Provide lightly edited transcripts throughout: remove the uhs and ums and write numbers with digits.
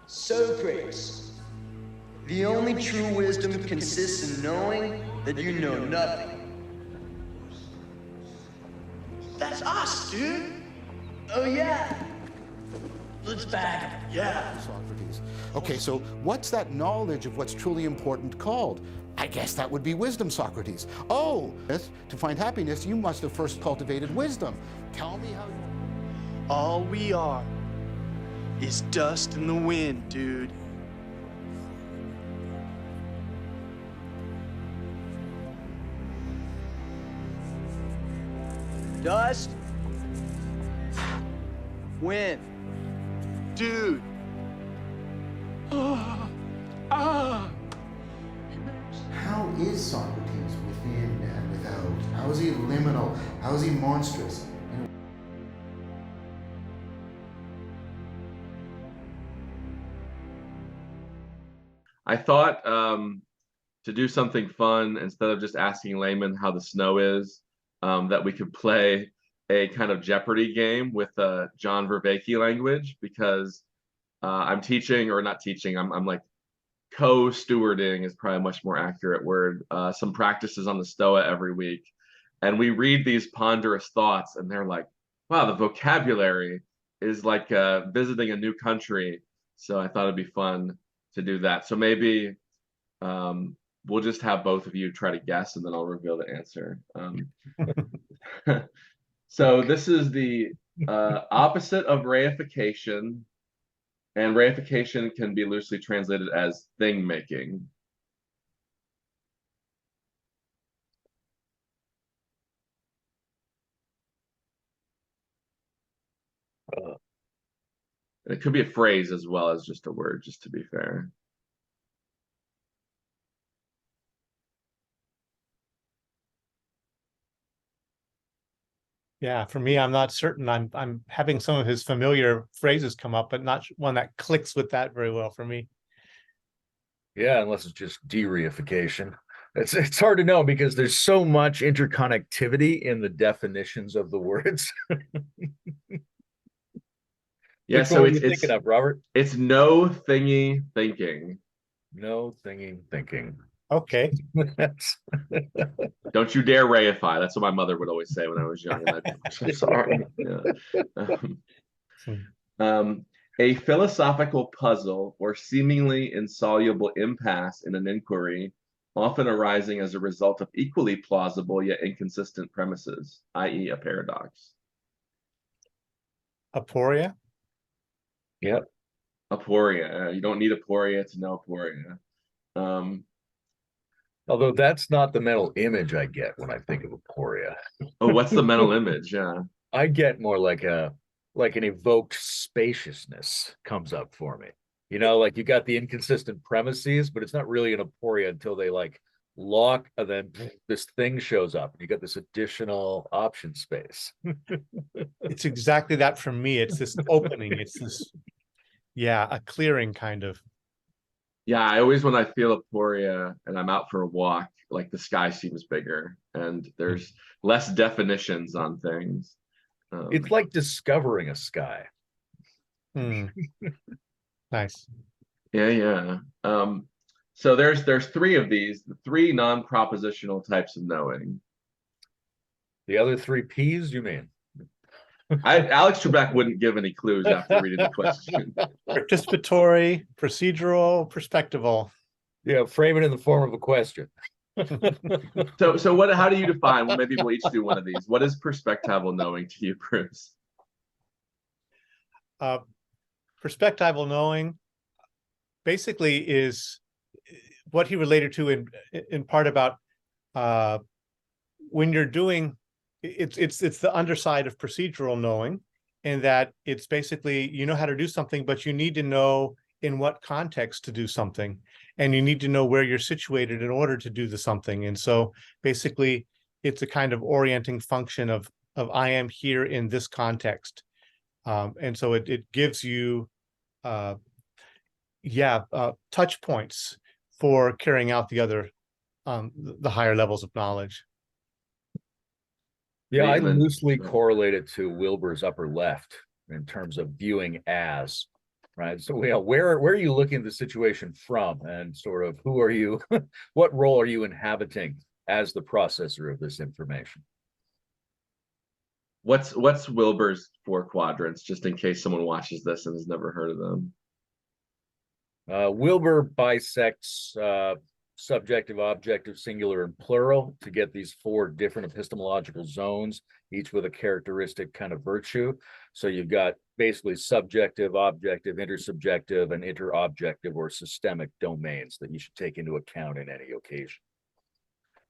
Socrates. The only true wisdom consists in knowing that you know nothing. That's us, dude. Oh, yeah. Let's bag him. Yeah. Socrates. Okay, so what's that knowledge of what's truly important called? I guess that would be wisdom, Socrates. Oh, to find happiness, you must have first cultivated wisdom. Tell me how you... All we are is dust in the wind, dude. Dust, wind, dude. How is Socrates within and without? How is he liminal? How is he monstrous? I thought to do something fun, instead of just asking Layman how the snow is, that we could play a kind of Jeopardy game with John Vervaeke language, because I'm teaching, or not teaching, I'm like co-stewarding is probably a much more accurate word, some practices on the Stoa every week. And we read these ponderous thoughts and they're like, wow, the vocabulary is like visiting a new country. So I thought it'd be fun to do that. So maybe we'll just have both of you try to guess and then I'll reveal the answer. So this is the opposite of reification. And reification can be loosely translated as thing making. It could be a phrase as well as just a word, just to be fair. Yeah, for me, I'm not certain. I'm having some of his familiar phrases come up, but not one that clicks with that very well for me. Yeah, unless it's just de-reification. It's hard to know because there's so much interconnectivity in the definitions of the words. Yeah, so it's thinking of, Robert. It's no thingy thinking. No thingy thinking. Okay. Don't you dare reify. That's what my mother would always say when I was young. And I'm sorry. Yeah. A philosophical puzzle or seemingly insoluble impasse in an inquiry, often arising as a result of equally plausible yet inconsistent premises, i.e. a paradox. Aporia? Yep. Aporia. You don't need aporia to know aporia. Although that's not the mental image I get when I think of aporia. Oh, what's the mental image? Yeah. I get more like an evoked spaciousness comes up for me. You know, like you got the inconsistent premises, but it's not really an aporia until they like lock, and then this thing shows up and you got this additional option space. It's exactly that for me. It's this opening. It's this, yeah, a clearing kind of. Yeah, I always, when I feel aporia and I'm out for a walk, like the sky seems bigger and there's less definitions on things. It's like discovering a sky. Nice. Yeah. So there's three of these, the three non-propositional types of knowing. The other three P's, you mean? Alex Trebek wouldn't give any clues after reading the question. Participatory, procedural, perspectival. Yeah, frame it in the form of a question. So what? How do you define? Well, maybe we'll each do one of these. What is perspectival knowing to you, Bruce? Perspectival knowing basically is what he related to in part about when you're doing. It's the underside of procedural knowing, in that it's basically, you know how to do something, but you need to know in what context to do something, and you need to know where you're situated in order to do the something. And so basically it's a kind of orienting function of I am here in this context. And so it gives you touch points for carrying out the other the higher levels of knowledge. Yeah, I loosely correlate it to Wilbur's upper left in terms of viewing as. right? So where are you looking at the situation from, and sort of who are you, what role are you inhabiting as the processor of this information? What's Wilbur's 4 quadrants, just in case someone watches this and has never heard of them? Wilbur bisects subjective, objective, singular, and plural to get these 4 different epistemological zones, each with a characteristic kind of virtue. So you've got basically subjective, objective, intersubjective, and interobjective or systemic domains that you should take into account in any occasion.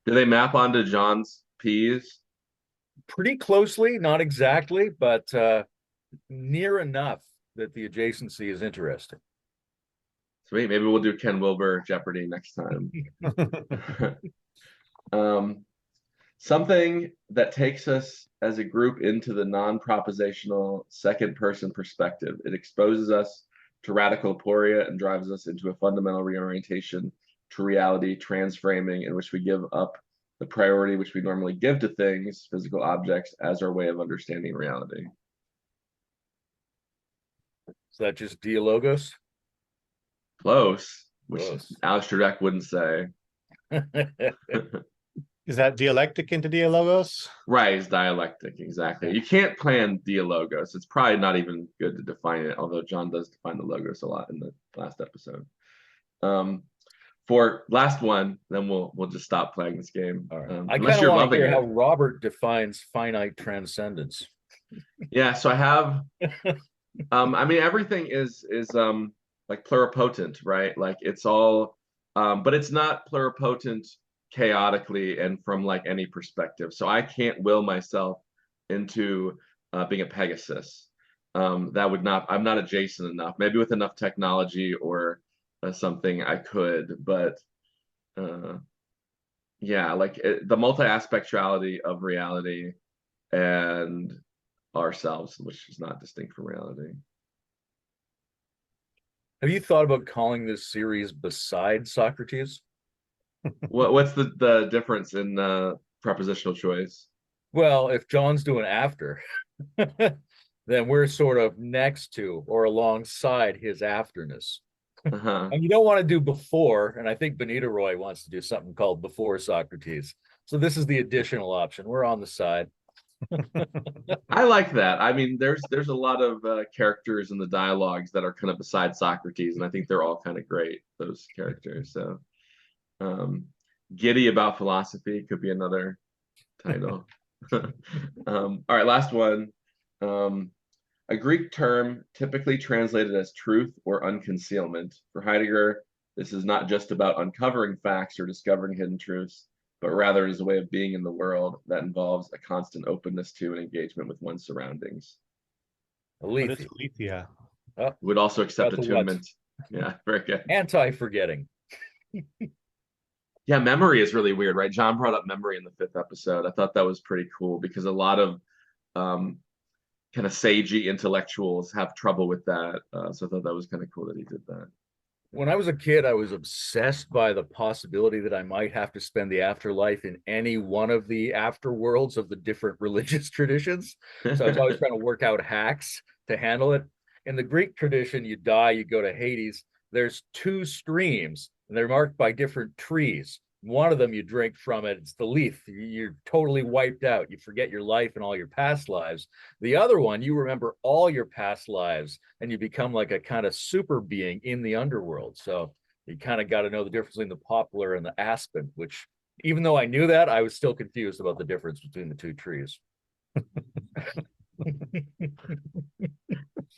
Do they map onto John's P's? Pretty closely, not exactly, but near enough that the adjacency is interesting. Sweet. Maybe we'll do Ken Wilbur Jeopardy next time. Something that takes us as a group into the non-propositional second-person perspective. It exposes us to radical aporia and drives us into a fundamental reorientation to reality, transframing, in which we give up the priority which we normally give to things, physical objects, as our way of understanding reality. Is that just dialogos? Close, which Close. Alex Trebek wouldn't say. Is that dialectic into dialogos? Right, it's dialectic, exactly. You can't plan dialogos. It's probably not even good to define it, although John does define the logos a lot in the last episode. For last one, then we'll just stop playing this game. All right. I Unless kind you're of want to loving hear it. how Robert defines finite transcendence. Yeah, so I have I mean everything is like pluripotent, right? Like it's all but it's not pluripotent chaotically and from like any perspective. So I can't will myself into being a Pegasus. That would not, I'm not adjacent enough. Maybe with enough technology or something I could, but yeah, like the multi-aspectuality of reality and ourselves, which is not distinct from reality. Have you thought about calling this series Beside Socrates? What's the difference in prepositional choice? Well, if John's doing after, then we're sort of next to or alongside his afterness. And you don't want to do before, and I think Benita Roy wants to do something called Before Socrates. So this is the additional option. We're on the side. I like that. I mean, there's a lot of characters in the dialogues that are kind of beside Socrates, and I think they're all kind of great, those characters. So Giddy About Philosophy could be another title. All right, last one. A Greek term typically translated as truth or unconcealment. For Heidegger, this is not just about uncovering facts or discovering hidden truths, but rather is a way of being in the world that involves a constant openness to and engagement with one's surroundings. Aletheia. Aletheia. Oh, Would also accept Got the attunement. Yeah, very good. anti-forgetting. Yeah, memory is really weird, right? John brought up memory in the 5th episode. I thought that was pretty cool because a lot of kind of sagey intellectuals have trouble with that. So I thought that was kind of cool that he did that. When I was a kid, I was obsessed by the possibility that I might have to spend the afterlife in any one of the afterworlds of the different religious traditions. So I was always trying to work out hacks to handle it. In the Greek tradition, you die, you go to Hades. There's 2 streams, and they're marked by different trees. One of them you drink from it, it's the leaf. You're totally wiped out. You forget your life and all your past lives. The other one, you remember all your past lives and you become like a kind of super being in the underworld. So you kind of got to know the difference between the poplar and the aspen, which even though I knew that, I was still confused about the difference between the 2 trees.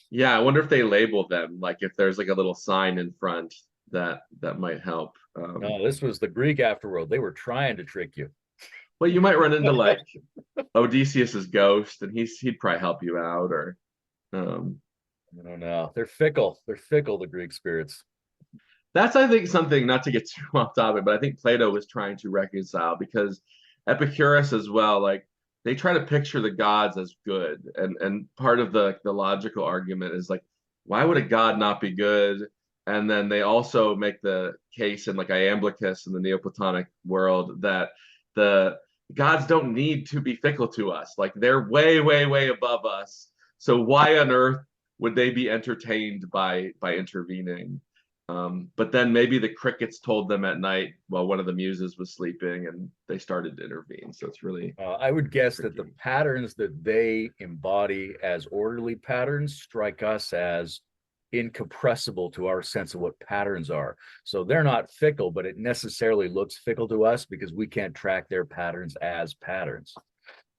Yeah, I wonder if they label them, like if there's like a little sign in front that might help. No, this was the Greek afterworld. They were trying to trick you. Well, you might run into like Odysseus's ghost, and he'd probably help you out, or I don't know. They're fickle. They're fickle, the Greek spirits. that's, I think, something, not to get too off topic, but I think Plato was trying to reconcile, because Epicurus as well, like they try to picture the gods as good, and part of the logical argument is like, why would a god not be good? And then they also make the case in like Iamblichus in the Neoplatonic world that the gods don't need to be fickle to us. Like they're way, way, way above us. So why on earth would they be entertained by intervening? But then maybe the crickets told them at night while one of the muses was sleeping, and they started to intervene. So it's really I would guess tricky. that the patterns that they embody as orderly patterns strike us as incompressible to our sense of what patterns are. So they're not fickle, but it necessarily looks fickle to us because we can't track their patterns as patterns.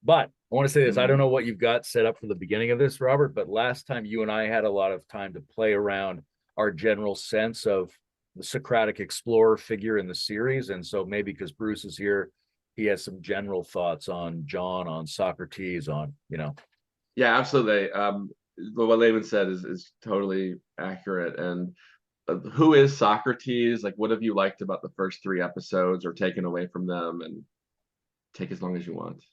But I want to say this, I don't know what you've got set up for the beginning of this, Robert, but last time you and I had a lot of time to play around our general sense of the Socratic explorer figure in the series. And so maybe because Bruce is here, he has some general thoughts on John, on Socrates, on, you know. Yeah, absolutely. What Layman said is totally accurate. And who is Socrates? Like, what have you liked about the first 3 episodes or taken away from them? And take as long as you want.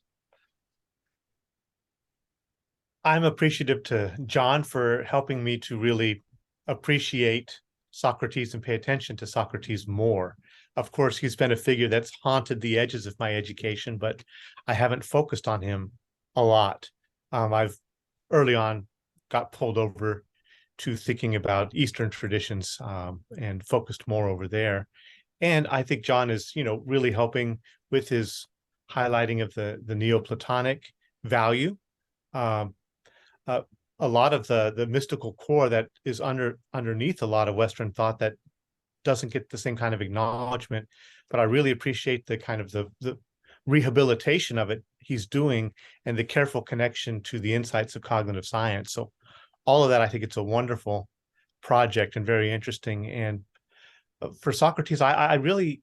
I'm appreciative to John for helping me to really appreciate Socrates and pay attention to Socrates more. Of course, he's been a figure that's haunted the edges of my education, but I haven't focused on him a lot. I've early on got pulled over to thinking about Eastern traditions and focused more over there. And I think John is, really helping with his highlighting of the Neoplatonic value. A lot of the mystical core that is underneath a lot of Western thought that doesn't get the same kind of acknowledgement, but I really appreciate the kind of the rehabilitation of it he's doing and the careful connection to the insights of cognitive science. So all of that, I think it's a wonderful project and very interesting. And for Socrates, I really,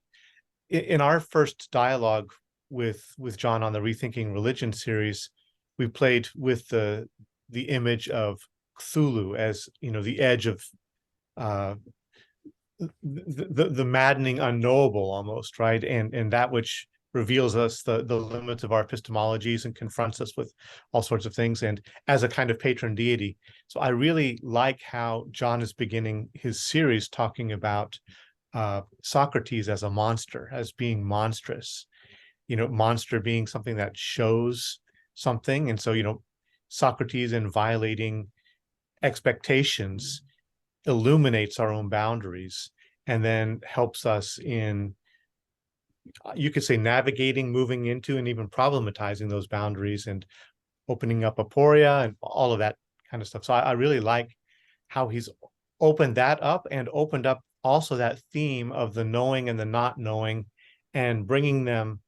in our first dialogue with John on the Rethinking Religion series, we played with the image of Cthulhu as, the edge of the maddening unknowable almost, right? And that which reveals us the limits of our epistemologies and confronts us with all sorts of things, and as a kind of patron deity. So I really like how John is beginning his series talking about Socrates as a monster, as being monstrous, monster being something that shows something. And so, Socrates, in violating expectations, illuminates our own boundaries and then helps us in, you could say, navigating, moving into, and even problematizing those boundaries and opening up aporia and all of that kind of stuff. So I really like how he's opened that up and opened up also that theme of the knowing and the not knowing and bringing them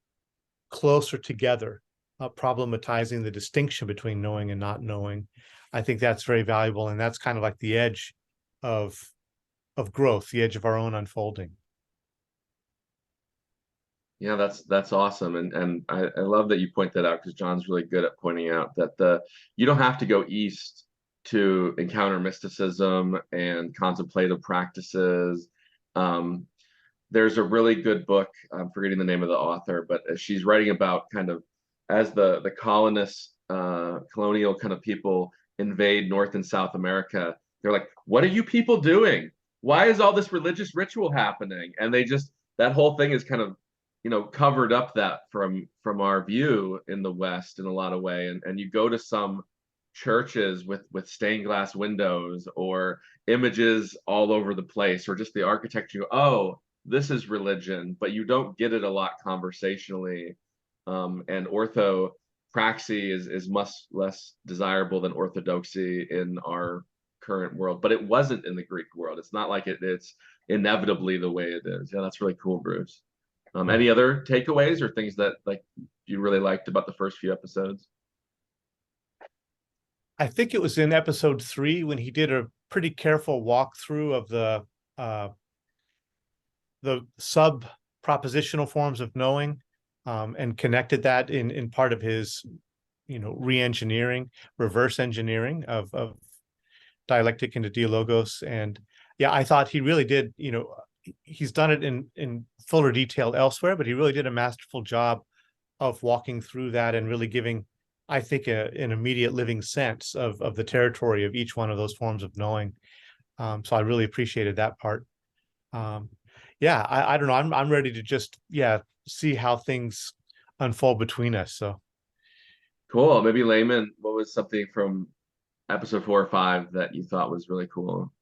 closer together, problematizing the distinction between knowing and not knowing. I think that's very valuable, and that's kind of like the edge of growth, the edge of our own unfolding. Yeah, that's awesome, and I love that you point that out, because John's really good at pointing out that you don't have to go east to encounter mysticism and contemplative practices. There's a really good book, I'm forgetting the name of the author, but she's writing about kind of as the colonists, colonial kind of people invade North and South America. They're like, what are you people doing? Why is all this religious ritual happening? And that whole thing is kind of, covered up that from our view in the West in a lot of way. And you go to some churches with stained glass windows or images all over the place, or just the architecture. Oh, this is religion, but you don't get it a lot conversationally. And orthopraxy is much less desirable than orthodoxy in our current world, but it wasn't in the Greek world. It's not like it's inevitably the way it is. Yeah, that's really cool, Bruce. Any other takeaways or things that you really liked about the first few episodes? I think it was in episode 3 when he did a pretty careful walkthrough of the sub-propositional forms of knowing, and connected that in part of his, re-engineering, reverse engineering of dialectic into dialogos. And yeah, I thought he really did, he's done it in fuller detail elsewhere, but he really did a masterful job of walking through that and really giving, I think, an immediate living sense of the territory of each one of those forms of knowing. So I really appreciated that part. Yeah, I don't know. I'm ready to just, see how things unfold between us. So cool. Maybe Layman, what was something from episode 4 or 5 that you thought was really cool?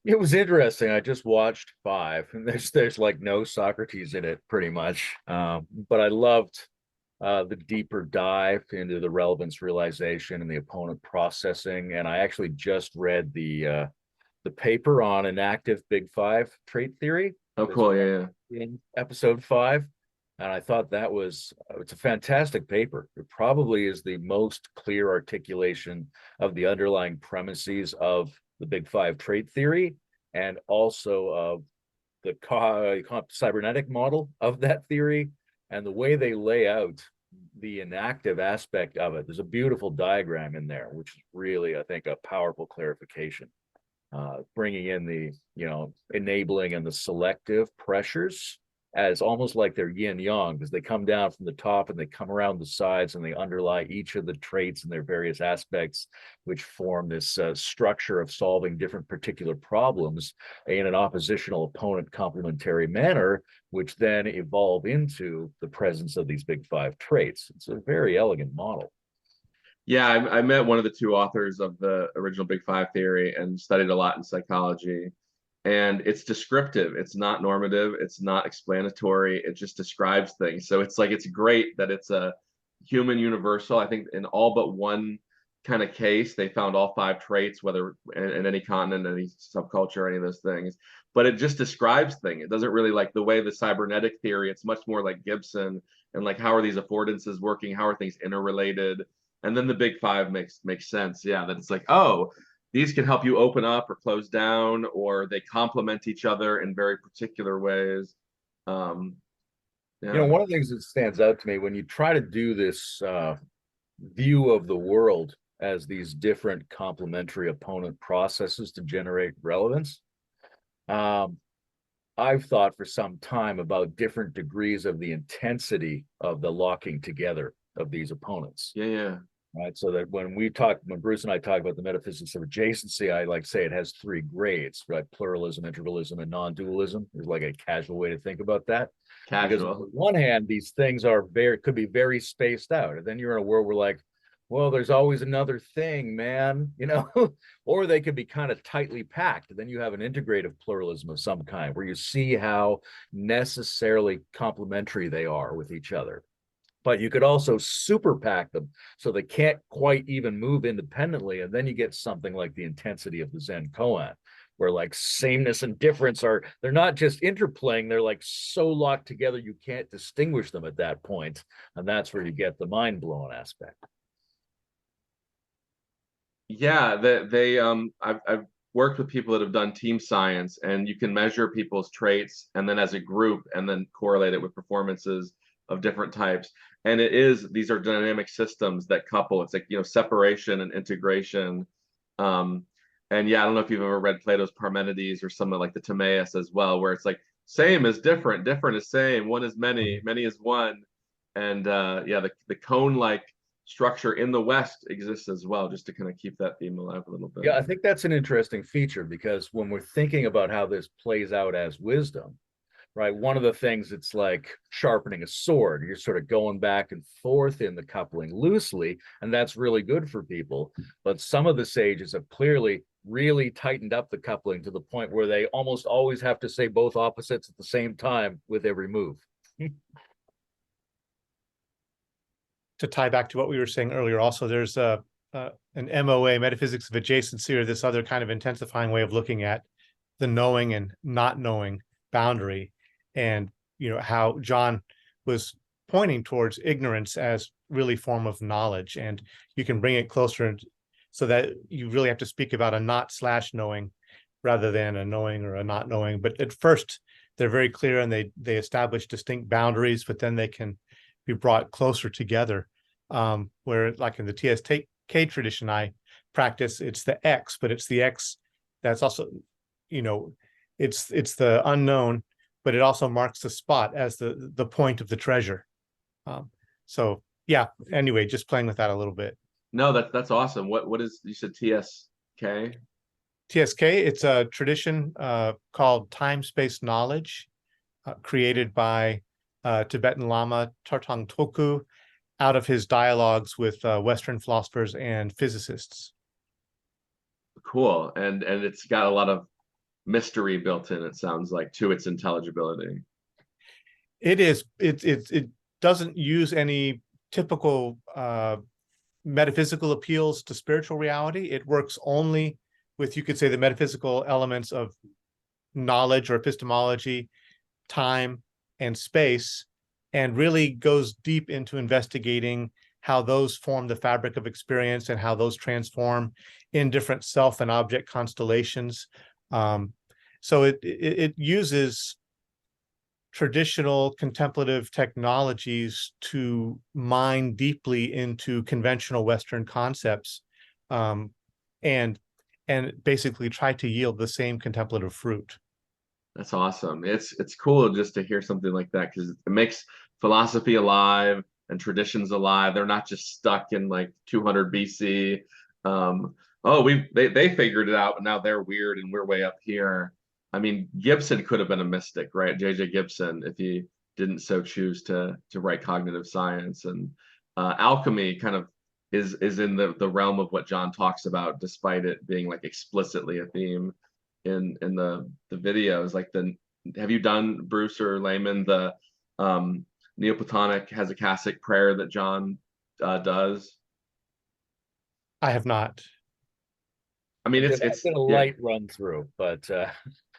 It was interesting. I just watched 5, and there's like no Socrates in it, pretty much. But I loved the deeper dive into the relevance realization and the opponent processing. And I actually just read the paper on enactive Big Five trait theory. Oh, cool. Yeah, yeah. In episode 5. And I thought it's a fantastic paper. It probably is the most clear articulation of the underlying premises of the Big Five trait theory, and also of the cybernetic model of that theory, and the way they lay out the inactive aspect of it. There's a beautiful diagram in there, which is really, I think, a powerful clarification, bringing in the, enabling and the selective pressures as almost like they're yin yang, because they come down from the top and they come around the sides and they underlie each of the traits and their various aspects, which form this structure of solving different particular problems in an oppositional opponent complementary manner, which then evolve into the presence of these Big Five traits. It's a very elegant model. Yeah, I met one of the 2 authors of the original Big Five theory and studied a lot in psychology. And it's descriptive. It's not normative. It's not explanatory. It just describes things. So it's great that it's a human universal. I think in all but one kind of case, they found all 5 traits, whether in any continent, any subculture, any of those things. But it just describes things. It doesn't really, like the way the cybernetic theory, it's much more like Gibson and like, how are these affordances working? How are things interrelated? And then the Big Five makes sense. Yeah, that it's like, oh, these can help you open up or close down, or they complement each other in very particular ways. Yeah. One of the things that stands out to me when you try to do this view of the world as these different complementary opponent processes to generate relevance, I've thought for some time about different degrees of the intensity of the locking together of these opponents. Yeah, yeah. Right. So that when Bruce and I talk about the metaphysics of adjacency, I like say it has 3 grades, right? Pluralism, integralism, and non-dualism is like a casual way to think about that. Casual. Because on the one hand, these things could be very spaced out. And then you're in a world where like, well, there's always another thing, man, or they could be kind of tightly packed. And then you have an integrative pluralism of some kind where you see how necessarily complementary they are with each other. But you could also super pack them so they can't quite even move independently. And then you get something like the intensity of the Zen koan, where like sameness and difference they're not just interplaying, they're like so locked together you can't distinguish them at that point. And that's where you get the mind-blowing aspect. Yeah, I've worked with people that have done team science, and you can measure people's traits and then as a group and then correlate it with performances of different types. And these are dynamic systems that couple. It's like, separation and integration. And yeah, I don't know if you've ever read Plato's Parmenides or something like the Timaeus as well, where it's like same is different, different is same, one is many, many is one. And yeah, the cone-like structure in the West exists as well, just to kind of keep that theme alive a little bit. Yeah, I think that's an interesting feature, because when we're thinking about how this plays out as wisdom, right? One of the things, it's like sharpening a sword. You're sort of going back and forth in the coupling loosely, and that's really good for people. But some of the sages have clearly really tightened up the coupling to the point where they almost always have to say both opposites at the same time with every move. To tie back to what we were saying earlier, also there's an MOA, metaphysics of adjacency, or this other kind of intensifying way of looking at the knowing and not knowing boundary. And how John was pointing towards ignorance as really form of knowledge, and you can bring it closer so that you really have to speak about a not/knowing rather than a knowing or a not knowing. But at first they're very clear, and they establish distinct boundaries, but then they can be brought closer together, where like in the TSK tradition I practice, it's the X, but it's the X that's also, it's the unknown, but it also marks the spot as the point of the treasure. So yeah, anyway, just playing with that a little bit. No, that's awesome. What is, you said TSK? TSK, it's a tradition called time-space knowledge, created by Tibetan Lama Tartang Toku out of his dialogues with Western philosophers and physicists. Cool. And it's got a lot of mystery built in, it sounds like, to its intelligibility. It doesn't use any typical metaphysical appeals to spiritual reality. It works only with, you could say, the metaphysical elements of knowledge or epistemology, time and space, and really goes deep into investigating how those form the fabric of experience and how those transform in different self and object constellations. So it uses traditional contemplative technologies to mine deeply into conventional Western concepts, and basically try to yield the same contemplative fruit. That's awesome. It's cool just to hear something like that, because it makes philosophy alive and traditions alive. They're not just stuck in like 200 BC. They figured it out, but now they're weird and we're way up here. I mean, Gibson could have been a mystic, right? J.J. Gibson, if he didn't so choose to write cognitive science. And alchemy kind of is in the realm of what John talks about, despite it being like explicitly a theme in the videos. Like have you done, Bruce or Layman, the Neoplatonic hesychastic prayer that John does? I have not. I mean, it's been a light run through, but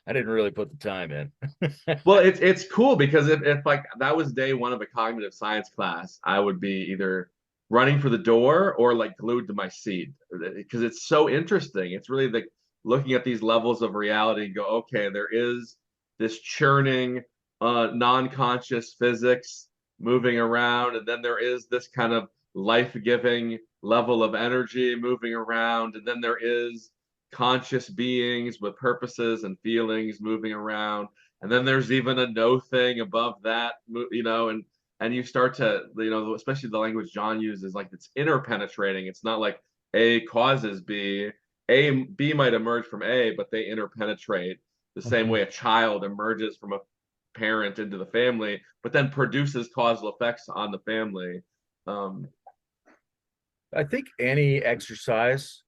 I didn't really put the time in. Well, it's cool, because if like that was day one of a cognitive science class, I would be either running for the door or like glued to my seat, because it's so interesting. It's really like looking at these levels of reality and go, okay, there is this churning non-conscious physics moving around, and then there is this kind of life-giving level of energy moving around, and then there is conscious beings with purposes and feelings moving around, and then there's even a no thing above that, and you start to, especially the language John uses, like it's interpenetrating. It's not like A causes B. B might emerge from A, but they interpenetrate the same way a child emerges from a parent into the family, but then produces causal effects on the family. I think any exercise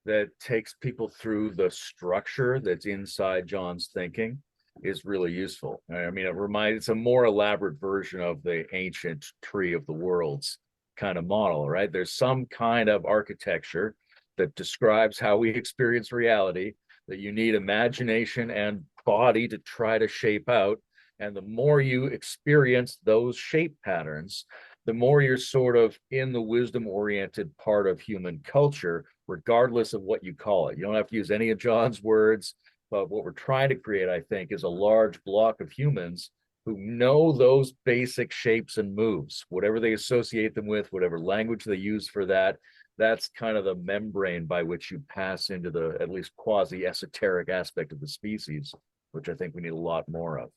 that takes people through the structure that's inside John's thinking is really useful. I mean, it's a more elaborate version of the ancient tree of the worlds kind of model, right? There's some kind of architecture that describes how we experience reality that you need imagination and body to try to shape out. And the more you experience those shape patterns, the more you're sort of in the wisdom-oriented part of human culture, regardless of what you call it. You don't have to use any of John's words, but what we're trying to create, I think, is a large block of humans who know those basic shapes and moves, whatever they associate them with, whatever language they use for that. That's kind of the membrane by which you pass into the at least quasi-esoteric aspect of the species, which I think we need a lot more of.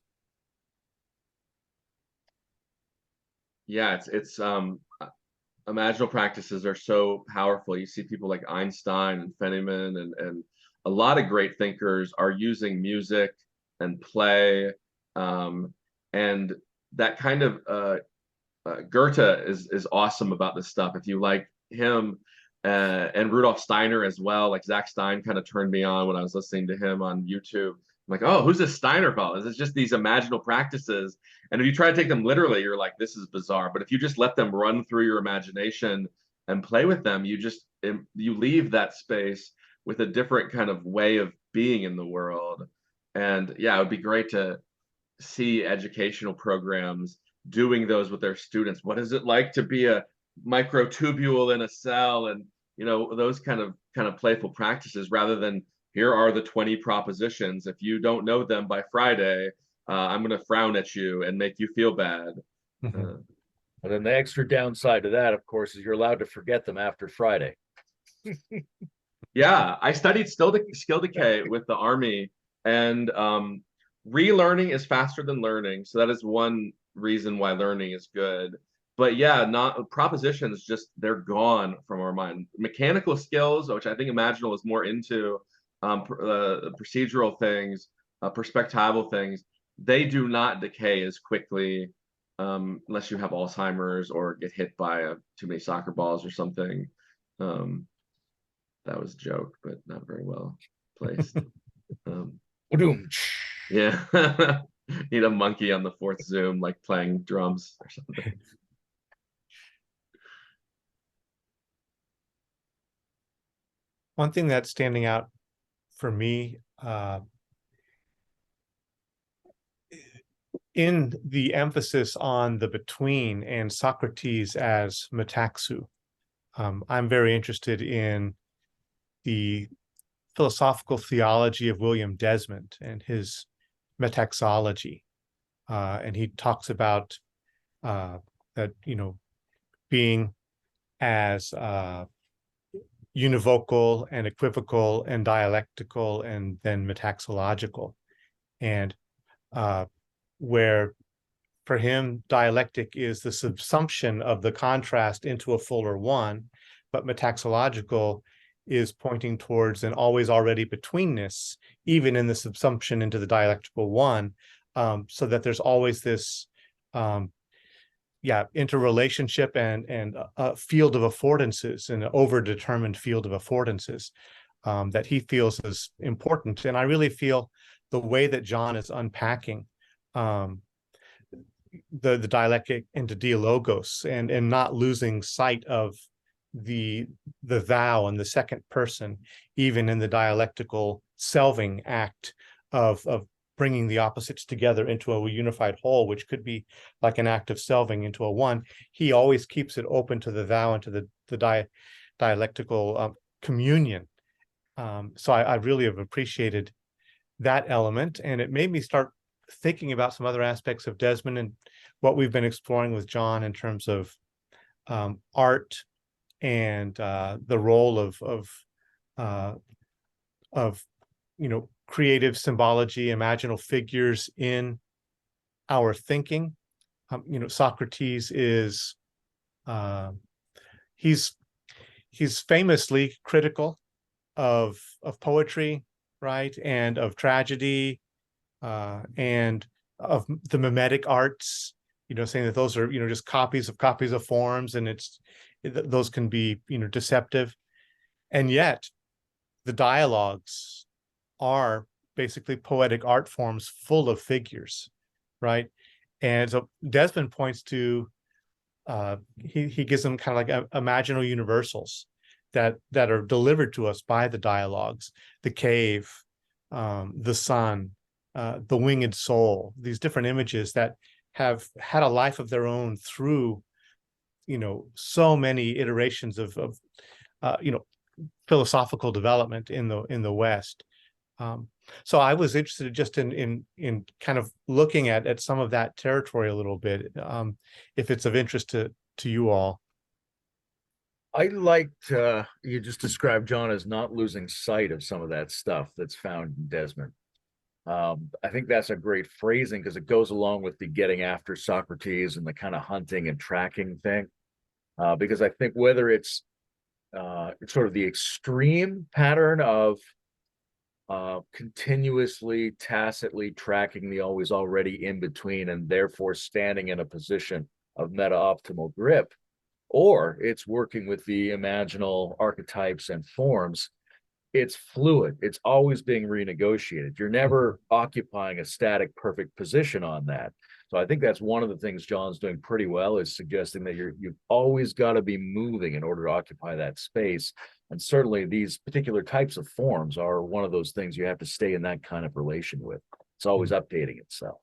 Yeah, it's imaginal practices are so powerful. You see people like Einstein and Feynman and a lot of great thinkers are using music and play, and that kind of Goethe is awesome about this stuff. If you like him, and Rudolf Steiner as well, like Zach Stein kind of turned me on when I was listening to him on YouTube. I'm like, oh, who's this Steiner fellow? It's just these imaginal practices. And if you try to take them literally, you're like, this is bizarre. But if you just let them run through your imagination and play with them, you leave that space with a different kind of way of being in the world. And yeah, it would be great to see educational programs doing those with their students. What is it like to be a microtubule in a cell, and those kind of playful practices, rather than here are the 20 propositions. If you don't know them by Friday, I'm going to frown at you and make you feel bad. And then the extra downside to that, of course, is you're allowed to forget them after Friday. Yeah, I studied skill decay with the Army, and relearning is faster than learning. So that is one reason why learning is good. But yeah, not propositions, just they're gone from our mind. Mechanical skills, which I think Imaginal is more into, procedural things, perspectival things, they do not decay as quickly unless you have Alzheimer's or get hit by too many soccer balls or something. That was a joke, but not very well placed. Yeah. Need a monkey on the fourth Zoom, like playing drums or something. One thing that's standing out for me in the emphasis on the between and Socrates as metaxu, I'm very interested in the philosophical theology of William Desmond and his metaxology. And he talks about that, being as univocal and equivocal and dialectical and then metaxological. And where for him, dialectic is the subsumption of the contrast into a fuller one, but metaxological is pointing towards an always already betweenness, even in the subsumption into the dialectical one, so that there's always this interrelationship and a field of affordances, an overdetermined field of affordances that he feels is important. And I really feel the way that John is unpacking the dialectic into dialogos and not losing sight of the thou and the second person, even in the dialectical selving act of bringing the opposites together into a unified whole, which could be like an act of selving into a one. He always keeps it open to the thou and to the dialectical communion. So I really have appreciated that element, and it made me start thinking about some other aspects of Desmond and what we've been exploring with John in terms of art and the role of creative symbology, imaginal figures in our thinking. Socrates is he's famously critical of poetry, right, and of tragedy, and of the mimetic arts. Saying that those are just copies of forms, and those can be deceptive, and yet the dialogues are basically poetic art forms full of figures, right? And so Desmond points to he gives them kind of like imaginal universals that are delivered to us by the dialogues, the cave, the sun, the winged soul, these different images that have had a life of their own through so many iterations of philosophical development in the West. So I was interested just in kind of looking at some of that territory a little bit, if it's of interest to you all. I liked you just described John as not losing sight of some of that stuff that's found in Desmond. I think that's a great phrasing because it goes along with the getting after Socrates and the kind of hunting and tracking thing. Because I think whether it's sort of the extreme pattern of continuously tacitly tracking the always already in between and therefore standing in a position of meta-optimal grip, or it's working with the imaginal archetypes and forms, it's fluid. It's always being renegotiated. You're never occupying a static, perfect position on that. So I think that's one of the things John's doing pretty well, is suggesting that you've always got to be moving in order to occupy that space. And certainly these particular types of forms are one of those things you have to stay in that kind of relation with. It's always updating itself.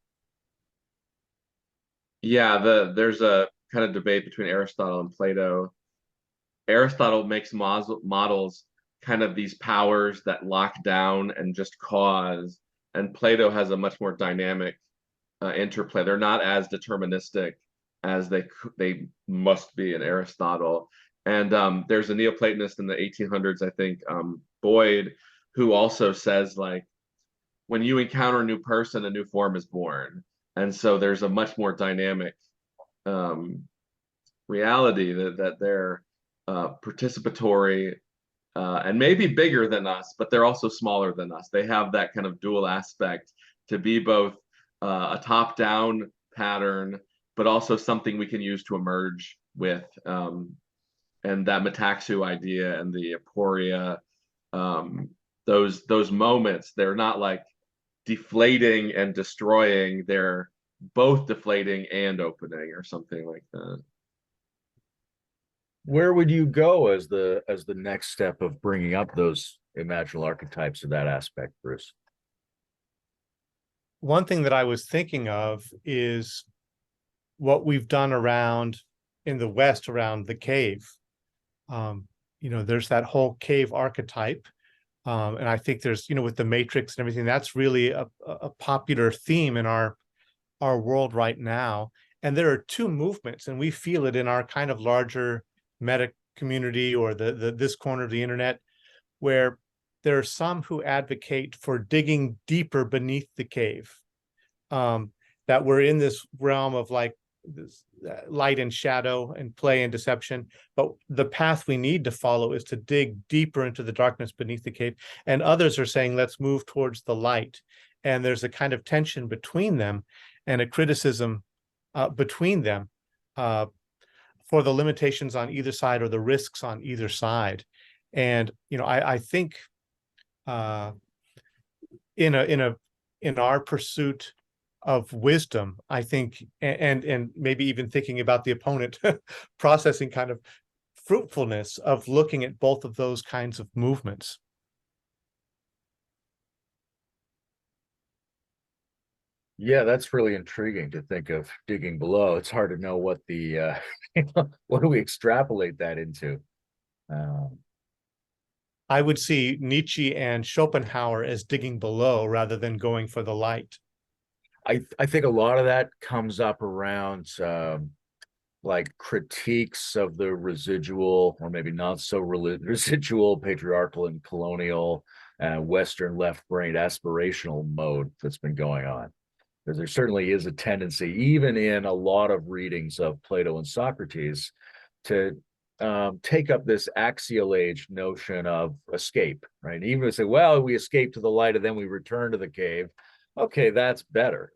Yeah, there's a kind of debate between Aristotle and Plato. Aristotle makes models kind of these powers that lock down and just cause, and Plato has a much more dynamic interplay. They're not as deterministic as they must be in Aristotle. And there's a Neoplatonist in the 1800s, I think, Boyd, who also says, like, when you encounter a new person, a new form is born. And so there's a much more dynamic reality that they're participatory and maybe bigger than us, but they're also smaller than us. They have that kind of dual aspect to be both a top-down pattern but also something we can use to emerge with. And that metaxu idea and the aporia, those moments, they're not like deflating and destroying, they're both deflating and opening, or something like that. Where would you go as the next step of bringing up those imaginal archetypes of that aspect, Bruce? One thing that I was thinking of is what we've done around in the West around the cave. There's that whole cave archetype. And I think there's, with the Matrix and everything, that's really a popular theme in our world right now. And there are two movements, and we feel it in our kind of larger meta community, or this corner of the internet, where there are some who advocate for digging deeper beneath the cave, that we're in this realm of like this light and shadow and play and deception, but the path we need to follow is to dig deeper into the darkness beneath the cave. And others are saying, let's move towards the light. And there's a kind of tension between them, and a criticism between them for the limitations on either side, or the risks on either side. And I think in our pursuit of wisdom, I think, and maybe even thinking about the opponent, processing kind of fruitfulness of looking at both of those kinds of movements. Yeah, that's really intriguing to think of digging below. It's hard to know what the what do we extrapolate that into? I would see Nietzsche and Schopenhauer as digging below rather than going for the light. I think a lot of that comes up around like critiques of the residual, or maybe not so residual, patriarchal and colonial Western left-brained aspirational mode that's been going on. Because there certainly is a tendency, even in a lot of readings of Plato and Socrates, to take up this axial age notion of escape, right? And even if say, well, we escape to the light and then we return to the cave. Okay, that's better.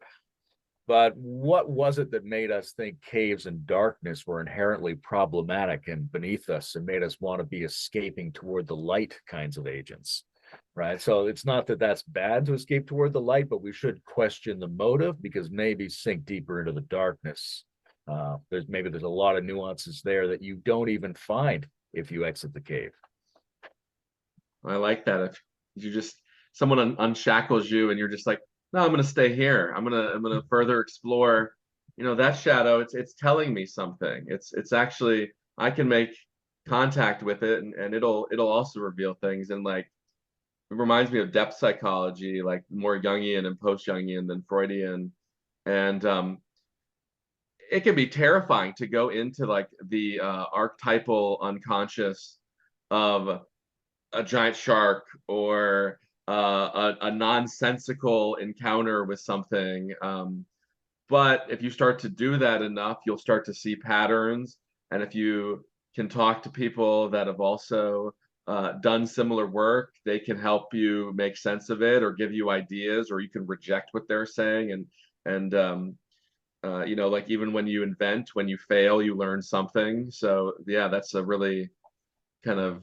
But what was it that made us think caves and darkness were inherently problematic and beneath us, and made us want to be escaping toward the light kinds of agents, right? So it's not that that's bad to escape toward the light, but we should question the motive, because maybe sink deeper into the darkness. There's a lot of nuances there that you don't even find if you exit the cave. I like that. If you just, someone unshackles you and you're just like, no, I'm going to stay here. I'm going to further explore, that shadow. It's telling me something. It's actually, I can make contact with it, and it'll also reveal things. And like, it reminds me of depth psychology, like more Jungian and post-Jungian than Freudian. And it can be terrifying to go into like the archetypal unconscious of a giant shark, or a nonsensical encounter with something. But if you start to do that enough, you'll start to see patterns. And if you can talk to people that have also done similar work, they can help you make sense of it, or give you ideas, or you can reject what they're saying. And like even when you invent, when you fail, you learn something. So yeah, that's a really kind of,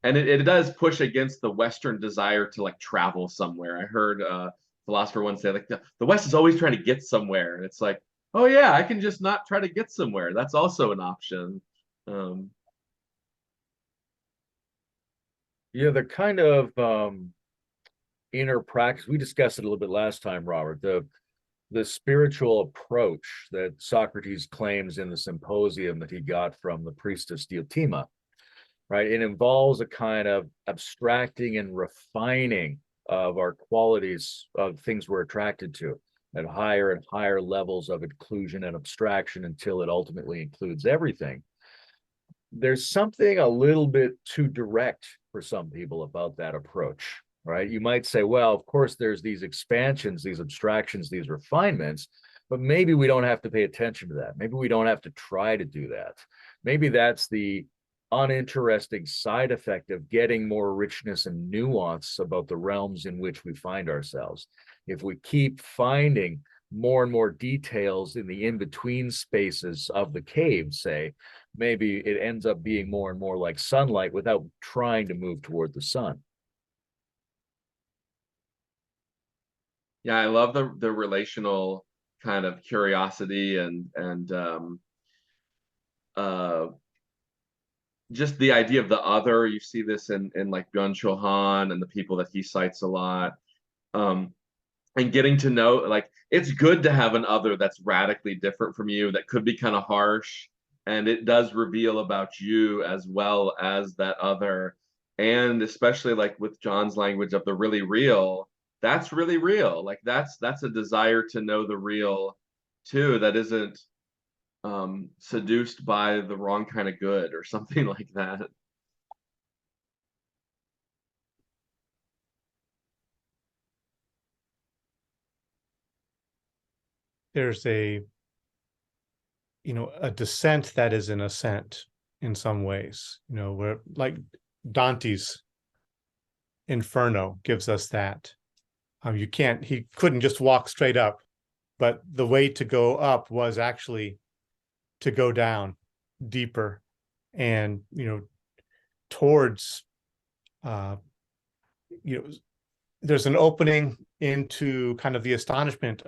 and it does push against the Western desire to like travel somewhere. I heard a philosopher once say, like, the West is always trying to get somewhere. And it's like, oh yeah, I can just not try to get somewhere. That's also an option. Yeah, the kind of inner practice, we discussed it a little bit last time, Robert, the spiritual approach that Socrates claims in the symposium that he got from the priestess Diotima, right? It involves a kind of abstracting and refining of our qualities, of things we're attracted to, at higher and higher levels of inclusion and abstraction, until it ultimately includes everything. There's something a little bit too direct for some people about that approach, right? You might say, well, of course, there's these expansions, these abstractions, these refinements, but maybe we don't have to pay attention to that. Maybe we don't have to try to do that. Maybe that's the uninteresting side effect of getting more richness and nuance about the realms in which we find ourselves. If we keep finding more and more details in the in-between spaces of the cave, say, maybe it ends up being more and more like sunlight without trying to move toward the sun. Yeah, I love the relational kind of curiosity and just the idea of the other. You see this in like Byung-Chul Han and the people that he cites a lot. And getting to know, like, it's good to have an other that's radically different from you, that could be kind of harsh, and it does reveal about you as well as that other. And especially like with John's language of the really real, that's really real. Like that's a desire to know the real too, that isn't seduced by the wrong kind of good or something like that. There's a descent that is an ascent in some ways, where like Dante's Inferno gives us that. He couldn't just walk straight up, but the way to go up was actually to go down deeper and, towards, there's an opening into kind of the astonishment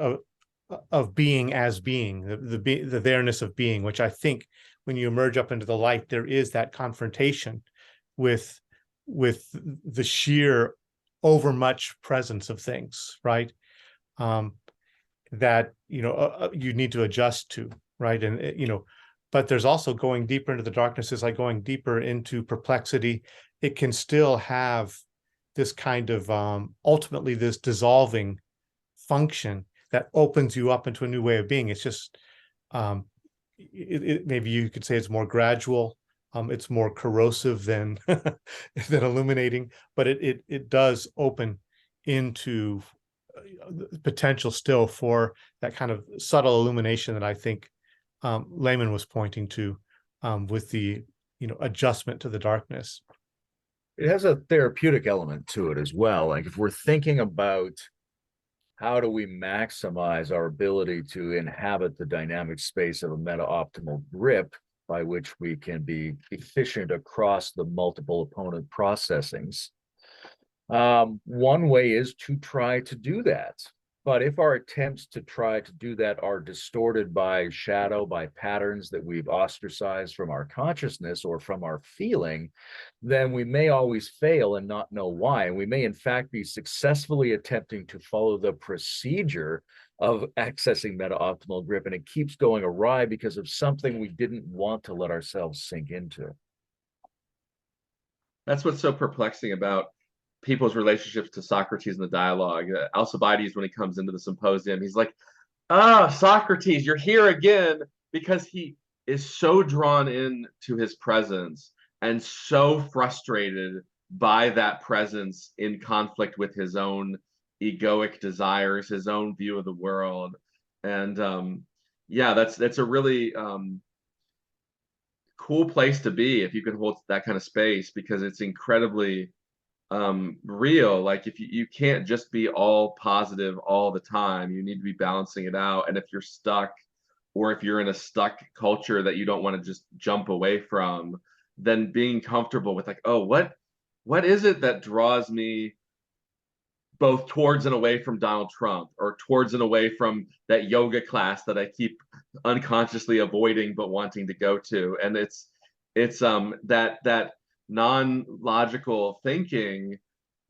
of being as being, the there-ness of being, which I think when you emerge up into the light, there is that confrontation with the sheer overmuch presence of things, right? That you need to adjust to, right? And but there's also going deeper into the darkness is like going deeper into perplexity. It can still have this kind of ultimately this dissolving function that opens you up into a new way of being. It's just maybe you could say it's more gradual. It's more corrosive than than illuminating, but it does open into potential still for that kind of subtle illumination that I think Layman was pointing to with the adjustment to the darkness. It has a therapeutic element to it as well. Like if we're thinking about how do we maximize our ability to inhabit the dynamic space of a meta-optimal grip by which we can be efficient across the multiple opponent processings. One way is to try to do that. But if our attempts to try to do that are distorted by shadow, by patterns that we've ostracized from our consciousness or from our feeling, then we may always fail and not know why. And we may, in fact, be successfully attempting to follow the procedure of accessing meta-optimal grip, and it keeps going awry because of something we didn't want to let ourselves sink into. That's what's so perplexing about people's relationships to Socrates in the dialogue. Alcibiades, when he comes into the symposium, he's like, Socrates, you're here again, because he is so drawn in to his presence and so frustrated by that presence in conflict with his own egoic desires, his own view of the world. And yeah, that's a really cool place to be if you can hold that kind of space, because it's incredibly real. Like if you can't just be all positive all the time, you need to be balancing it out. And if you're stuck, or if you're in a stuck culture that you don't want to just jump away from, then being comfortable with like, oh, what is it that draws me both towards and away from Donald Trump, or towards and away from that yoga class that I keep unconsciously avoiding but wanting to go to. And it's that non-logical thinking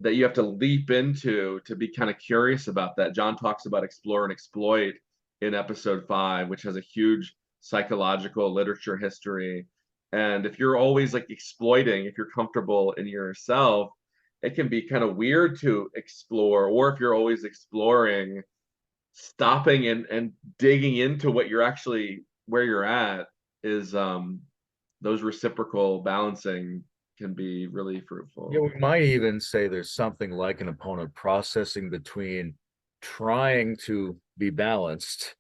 that you have to leap into to be kind of curious about that. John talks about explore and exploit in episode 5, which has a huge psychological literature history. And if you're always like exploiting, if you're comfortable in yourself, it can be kind of weird to explore. Or if you're always exploring, stopping and digging into what you're actually, where you're at, is those reciprocal balancing can be really fruitful. Yeah, we might even say there's something like an opponent processing between trying to be balanced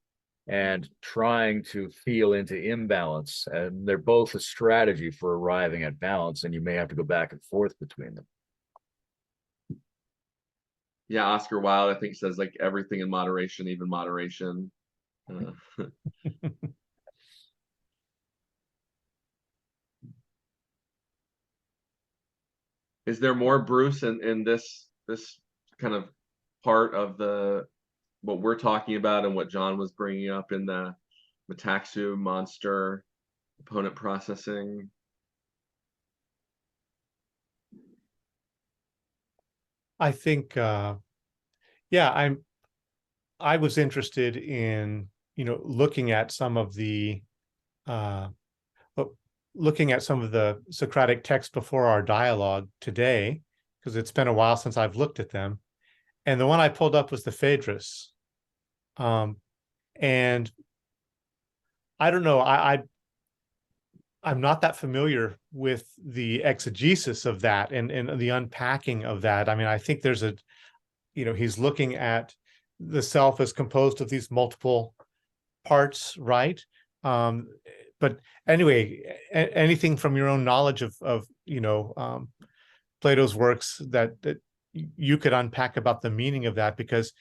and trying to feel into imbalance. And they're both a strategy for arriving at balance, and you may have to go back and forth between them. Yeah, Oscar Wilde, I think, says like everything in moderation, even moderation. Is there more, Bruce, in this kind of part of the what we're talking about and what John was bringing up in the Metaxu monster opponent processing? I think, yeah, I was interested in, looking at some of the uh, Socratic texts before our dialogue today, because it's been a while since I've looked at them. And the one I pulled up was the Phaedrus. And I don't know, I'm not that familiar with the exegesis of that and the unpacking of that. I mean, I think there's he's looking at the self as composed of these multiple parts, right? But anyway, anything from your own knowledge of Plato's works that you could unpack about the meaning of that, because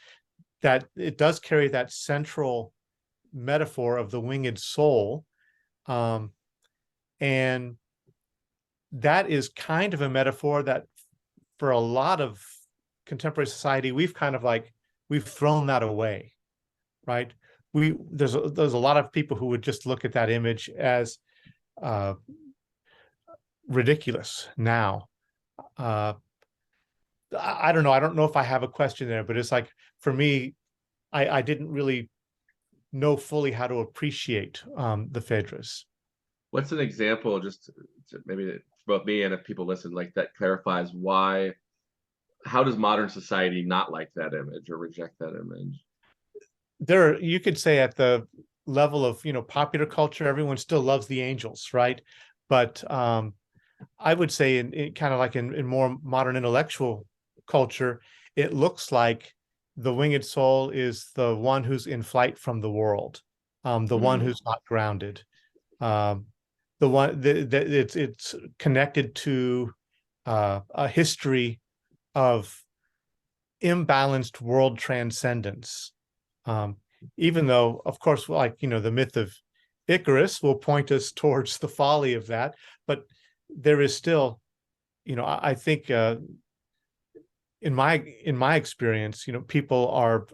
that it does carry that central metaphor of the winged soul, and that is kind of a metaphor that for a lot of contemporary society we've thrown that away, right? There's a lot of people who would just look at that image as ridiculous now. I don't know. I don't know if I have a question there, but it's like, for me, I didn't really know fully how to appreciate the Phaedrus. What's an example, just maybe for both me and if people listen, like that clarifies how does modern society not like that image or reject that image? You could say at the level of, popular culture, everyone still loves the angels, right? But I would say in kind of like in more modern intellectual culture, it looks like the winged soul is the one who's in flight from the world, the one who's not grounded, the one that it's connected to a history of imbalanced world transcendence. Even though, of course, like, the myth of Icarus will point us towards the folly of that, but there is still, I think in my experience, people are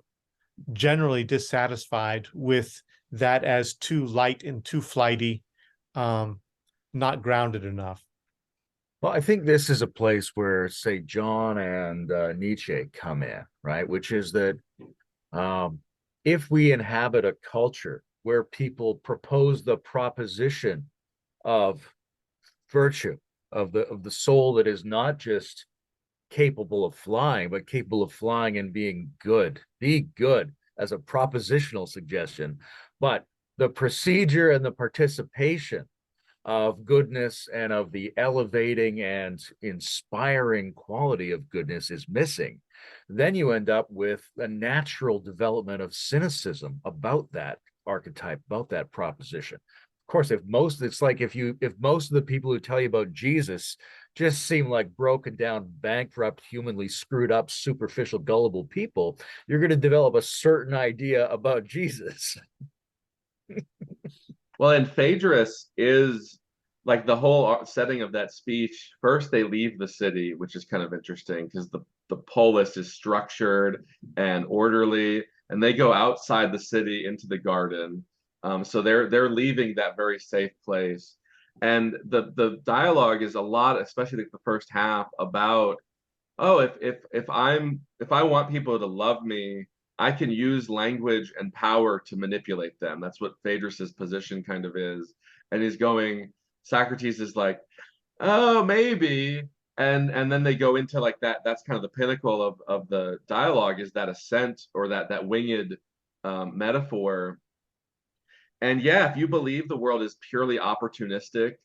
generally dissatisfied with that as too light and too flighty, not grounded enough. Well, I think this is a place where, say, John and Nietzsche come in, right? Which is that if we inhabit a culture where people propose the proposition of virtue, of the soul that is not just capable of flying, but capable of flying and being good, be good as a propositional suggestion, but the procedure and the participation of goodness and of the elevating and inspiring quality of goodness is missing, then you end up with a natural development of cynicism about that archetype, about that proposition. Of course, if most of the people who tell you about Jesus just seem like broken down, bankrupt, humanly screwed up, superficial, gullible people, you're going to develop a certain idea about Jesus. Well, and Phaedrus is like the whole setting of that speech. First, they leave the city, which is kind of interesting because the polis is structured and orderly, and they go outside the city into the garden. So they're leaving that very safe place, and the dialogue is a lot, especially like the first half, about if I want people to love me, I can use language and power to manipulate them. That's what Phaedrus's position kind of is. And he's going, Socrates is like, oh, maybe. And then they go into like that's kind of the pinnacle of the dialogue, is that ascent or that winged metaphor. And yeah, if you believe the world is purely opportunistic,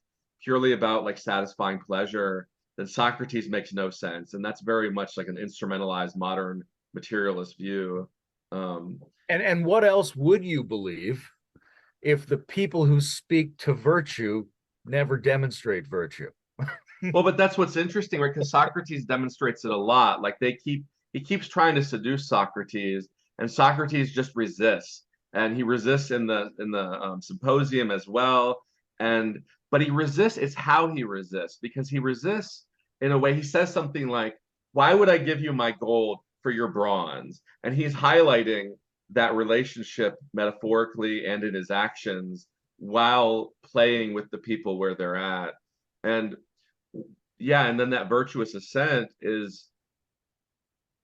purely about like satisfying pleasure, then Socrates makes no sense. And that's very much like an instrumentalized modern materialist view. And what else would you believe if the people who speak to virtue never demonstrate virtue? Well, but that's what's interesting, right? Because Socrates demonstrates it a lot. Like he keeps trying to seduce Socrates, and Socrates just resists, and he resists in the symposium as well. And but he resists. It's how he resists, because he resists in a way. He says something like, "Why would I give you my gold for your bronze?" And he's highlighting that relationship metaphorically and in his actions while playing with the people where they're at. And yeah, and then that virtuous ascent is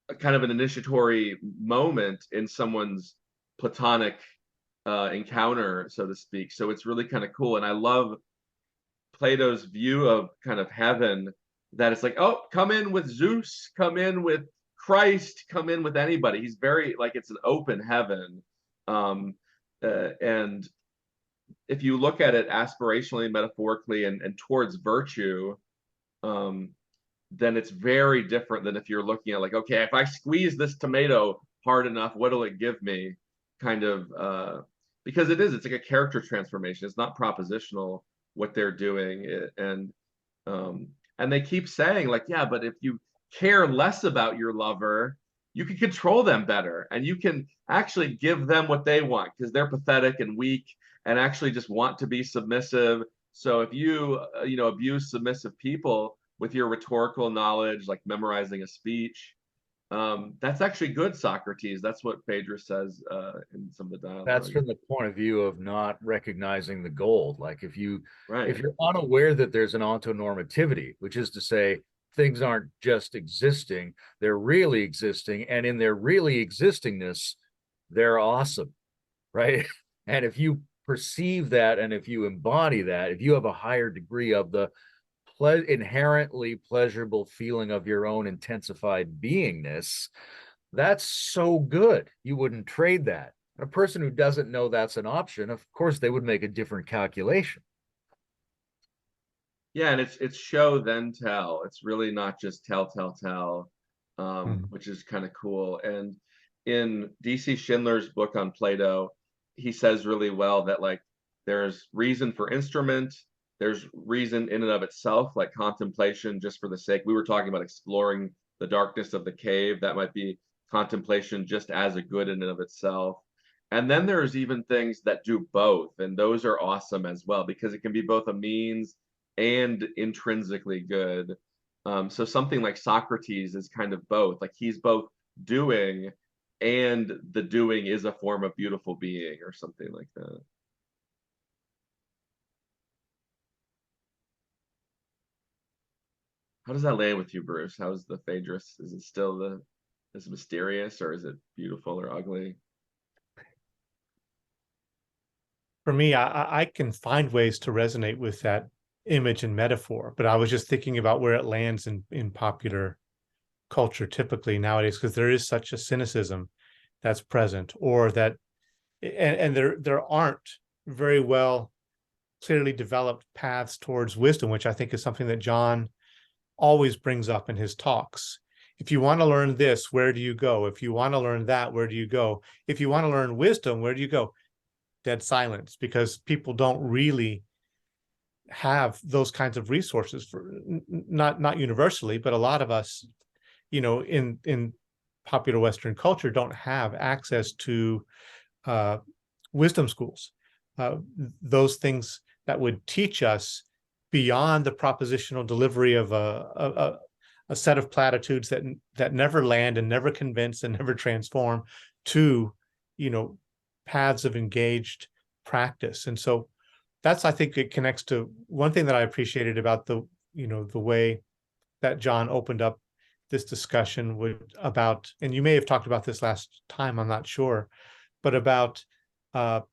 a kind of an initiatory moment in someone's platonic encounter, so to speak. So it's really kind of cool. And I love Plato's view of kind of heaven, that it's like, oh, come in with Zeus, come in with Christ, come in with anybody. He's very like, it's an open heaven. And if you look at it aspirationally, metaphorically, and towards virtue, then it's very different than if you're looking at like, okay, if I squeeze this tomato hard enough, what'll it give me? Kind of, because it's like a character transformation. It's not propositional what they're doing. And they keep saying like, yeah, but if you care less about your lover, you can control them better, and you can actually give them what they want, because they're pathetic and weak and actually just want to be submissive. So if you, abuse submissive people with your rhetorical knowledge, like memorizing a speech, that's actually good, Socrates. That's what Phaedrus says in some of the dialogue. That's from the point of view of not recognizing the gold. Like if you're unaware that there's an ontonormativity, which is to say things aren't just existing, they're really existing, and in their really existingness, they're awesome, right? And if you perceive that, and if you embody that, if you have a higher degree of the inherently pleasurable feeling of your own intensified beingness, that's so good. You wouldn't trade that. A person who doesn't know that's an option, of course, they would make a different calculation. Yeah, and it's show then tell. It's really not just tell, which is kind of cool. And in D.C. Schindler's book on Plato, he says really well that like there's reason for instrument, there's reason in and of itself, like contemplation just for the sake. We were talking about exploring the darkness of the cave. That might be contemplation just as a good in and of itself. And then there's even things that do both, and those are awesome as well, because it can be both a means and intrinsically good. So something like Socrates is kind of both. Like he's both doing, and the doing is a form of beautiful being, or something like that. How does that land with you, Bruce? How's the Phaedrus? Is it still is it mysterious, or is it beautiful or ugly? For me, I can find ways to resonate with that image and metaphor, but I was just thinking about where it lands in popular culture typically nowadays, because there is such a cynicism that's present, or that, and there aren't very well clearly developed paths towards wisdom, which I think is something that John always brings up in his talks. If you want to learn this, where do you go? If you want to learn that, where do you go? If you want to learn wisdom, where do you go? Dead silence, because people don't really have those kinds of resources, for not universally, but a lot of us, in popular Western culture, don't have access to wisdom schools, those things that would teach us beyond the propositional delivery of a set of platitudes that never land and never convince and never transform, to paths of engaged practice. And so that's, I think it connects to one thing that I appreciated about the way that John opened up this discussion about, and you may have talked about this last time, I'm not sure, but about the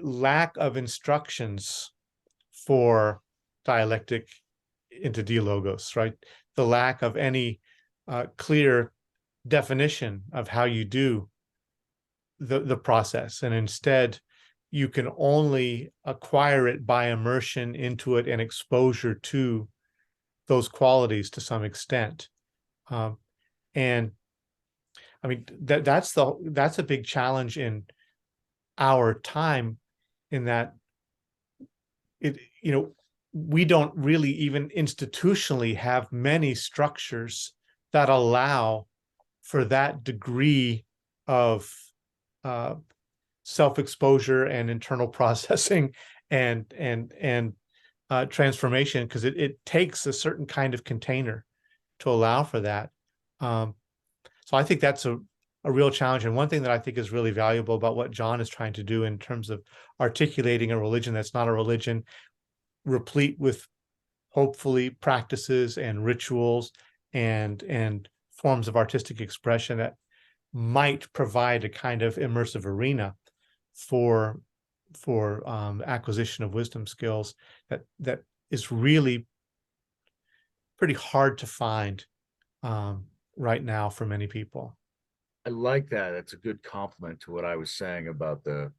lack of instructions for dialectic into dialogos, right? The lack of any clear definition of how you do the process, and instead you can only acquire it by immersion into it and exposure to those qualities to some extent. And I mean, that's a big challenge in our time, in that we don't really even institutionally have many structures that allow for that degree of self-exposure and internal processing and transformation, because it takes a certain kind of container to allow for that. So I think that's a real challenge. And one thing that I think is really valuable about what John is trying to do in terms of articulating a religion that's not a religion, replete with hopefully practices and rituals and forms of artistic expression that might provide a kind of immersive arena for acquisition of wisdom skills that is really pretty hard to find right now for many people. I like that. That's a good compliment to what I was saying about the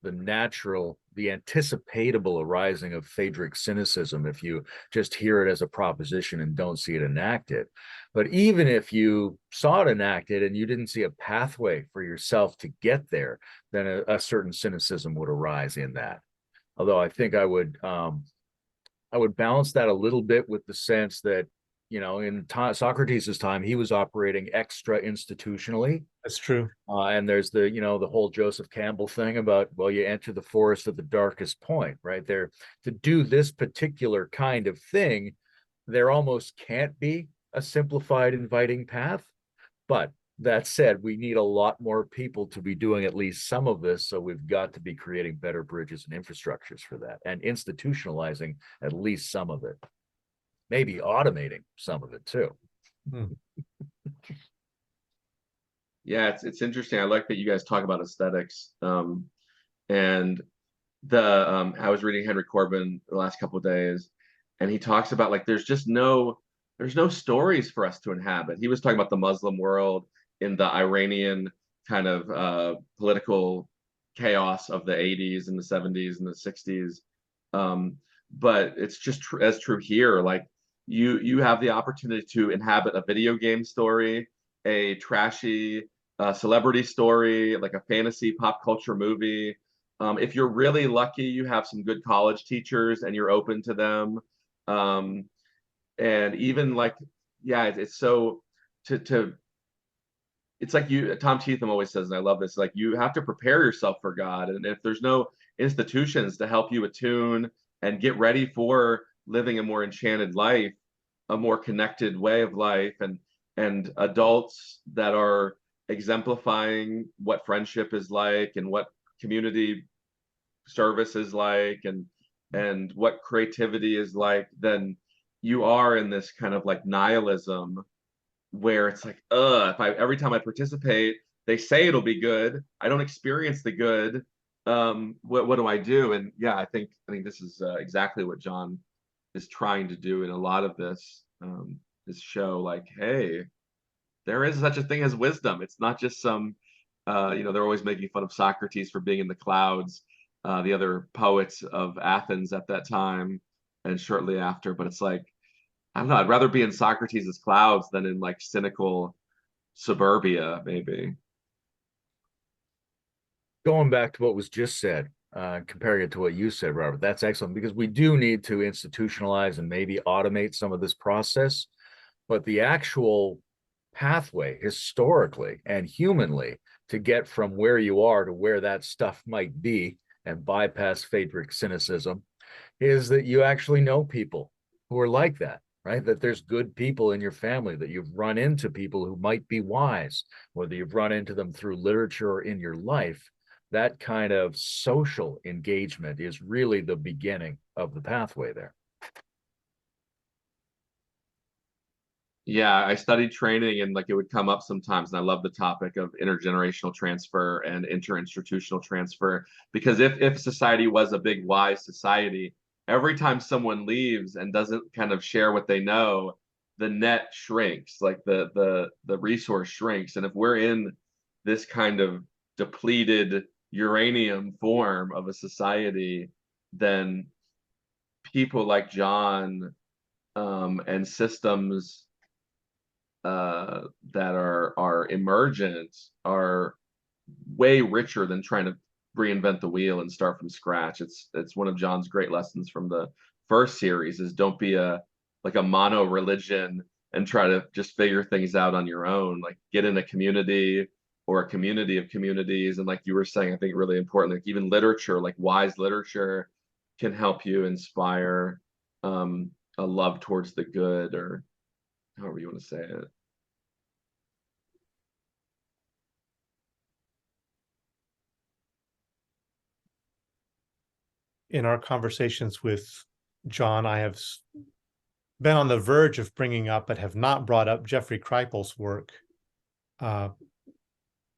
natural, the anticipatable arising of Phaedric cynicism if you just hear it as a proposition and don't see it enacted. But even if you saw it enacted and you didn't see a pathway for yourself to get there, then a certain cynicism would arise in that. Although I think I would balance that a little bit with the sense that, you know, in Socrates' time, he was operating extra institutionally. That's true. And there's the, you know, the whole Joseph Campbell thing about, well, you enter the forest at the darkest point, right there. To do this particular kind of thing, there almost can't be a simplified, inviting path. But that said, we need a lot more people to be doing at least some of this. So we've got to be creating better bridges and infrastructures for that and institutionalizing at least some of it. Maybe automating some of it too. Yeah, it's interesting. I like that you guys talk about aesthetics. And I was reading Henry Corbin the last couple of days, and he talks about like there's no stories for us to inhabit. He was talking about the Muslim world in the Iranian kind of political chaos of the 80s and the 70s and the 60s. But it's just as true here. Like you have the opportunity to inhabit a video game story, a trashy celebrity story, like a fantasy pop culture movie. If you're really lucky, you have some good college teachers and you're open to them. And even like, yeah, it's so it's like Tom Teetham always says, and I love this, like you have to prepare yourself for God. And if there's no institutions to help you attune and get ready for living a more enchanted life, a more connected way of life, and adults that are exemplifying what friendship is like and what community service is like and what creativity is like, then you are in this kind of like nihilism where it's like, every time I participate, they say it'll be good. I don't experience the good. What do I do? And yeah, I think this is exactly what John is trying to do in a lot of this show. Like, hey, there is such a thing as wisdom. It's not just some, they're always making fun of Socrates for being in the clouds, the other poets of Athens at that time and shortly after. But it's like, I don't know, I'd rather be in Socrates' clouds than in like cynical suburbia, maybe. Going back to what was just said, comparing it to what you said, Robert, that's excellent, because we do need to institutionalize and maybe automate some of this process. But the actual pathway historically and humanly to get from where you are to where that stuff might be and bypass Phaedric cynicism is that you actually know people who are like that, right? That there's good people in your family, that you've run into people who might be wise, whether you've run into them through literature or in your life. That kind of social engagement is really the beginning of the pathway there. Yeah, I studied training and like it would come up sometimes, and I love the topic of intergenerational transfer and interinstitutional transfer, because if society was a big wise society, every time someone leaves and doesn't kind of share what they know, the net shrinks, like the resource shrinks. And if we're in this kind of depleted uranium form of a society, then people like John and systems that are emergent are way richer than trying to reinvent the wheel and start from scratch. It's one of John's great lessons from the first series is don't be a mono religion and try to just figure things out on your own, like get in a community or a community of communities. And like you were saying, I think really important, like even literature, like wise literature can help you inspire a love towards the good, or however you want to say it. In our conversations with John, I have been on the verge of bringing up, but have not brought up, Jeffrey Kripal's work.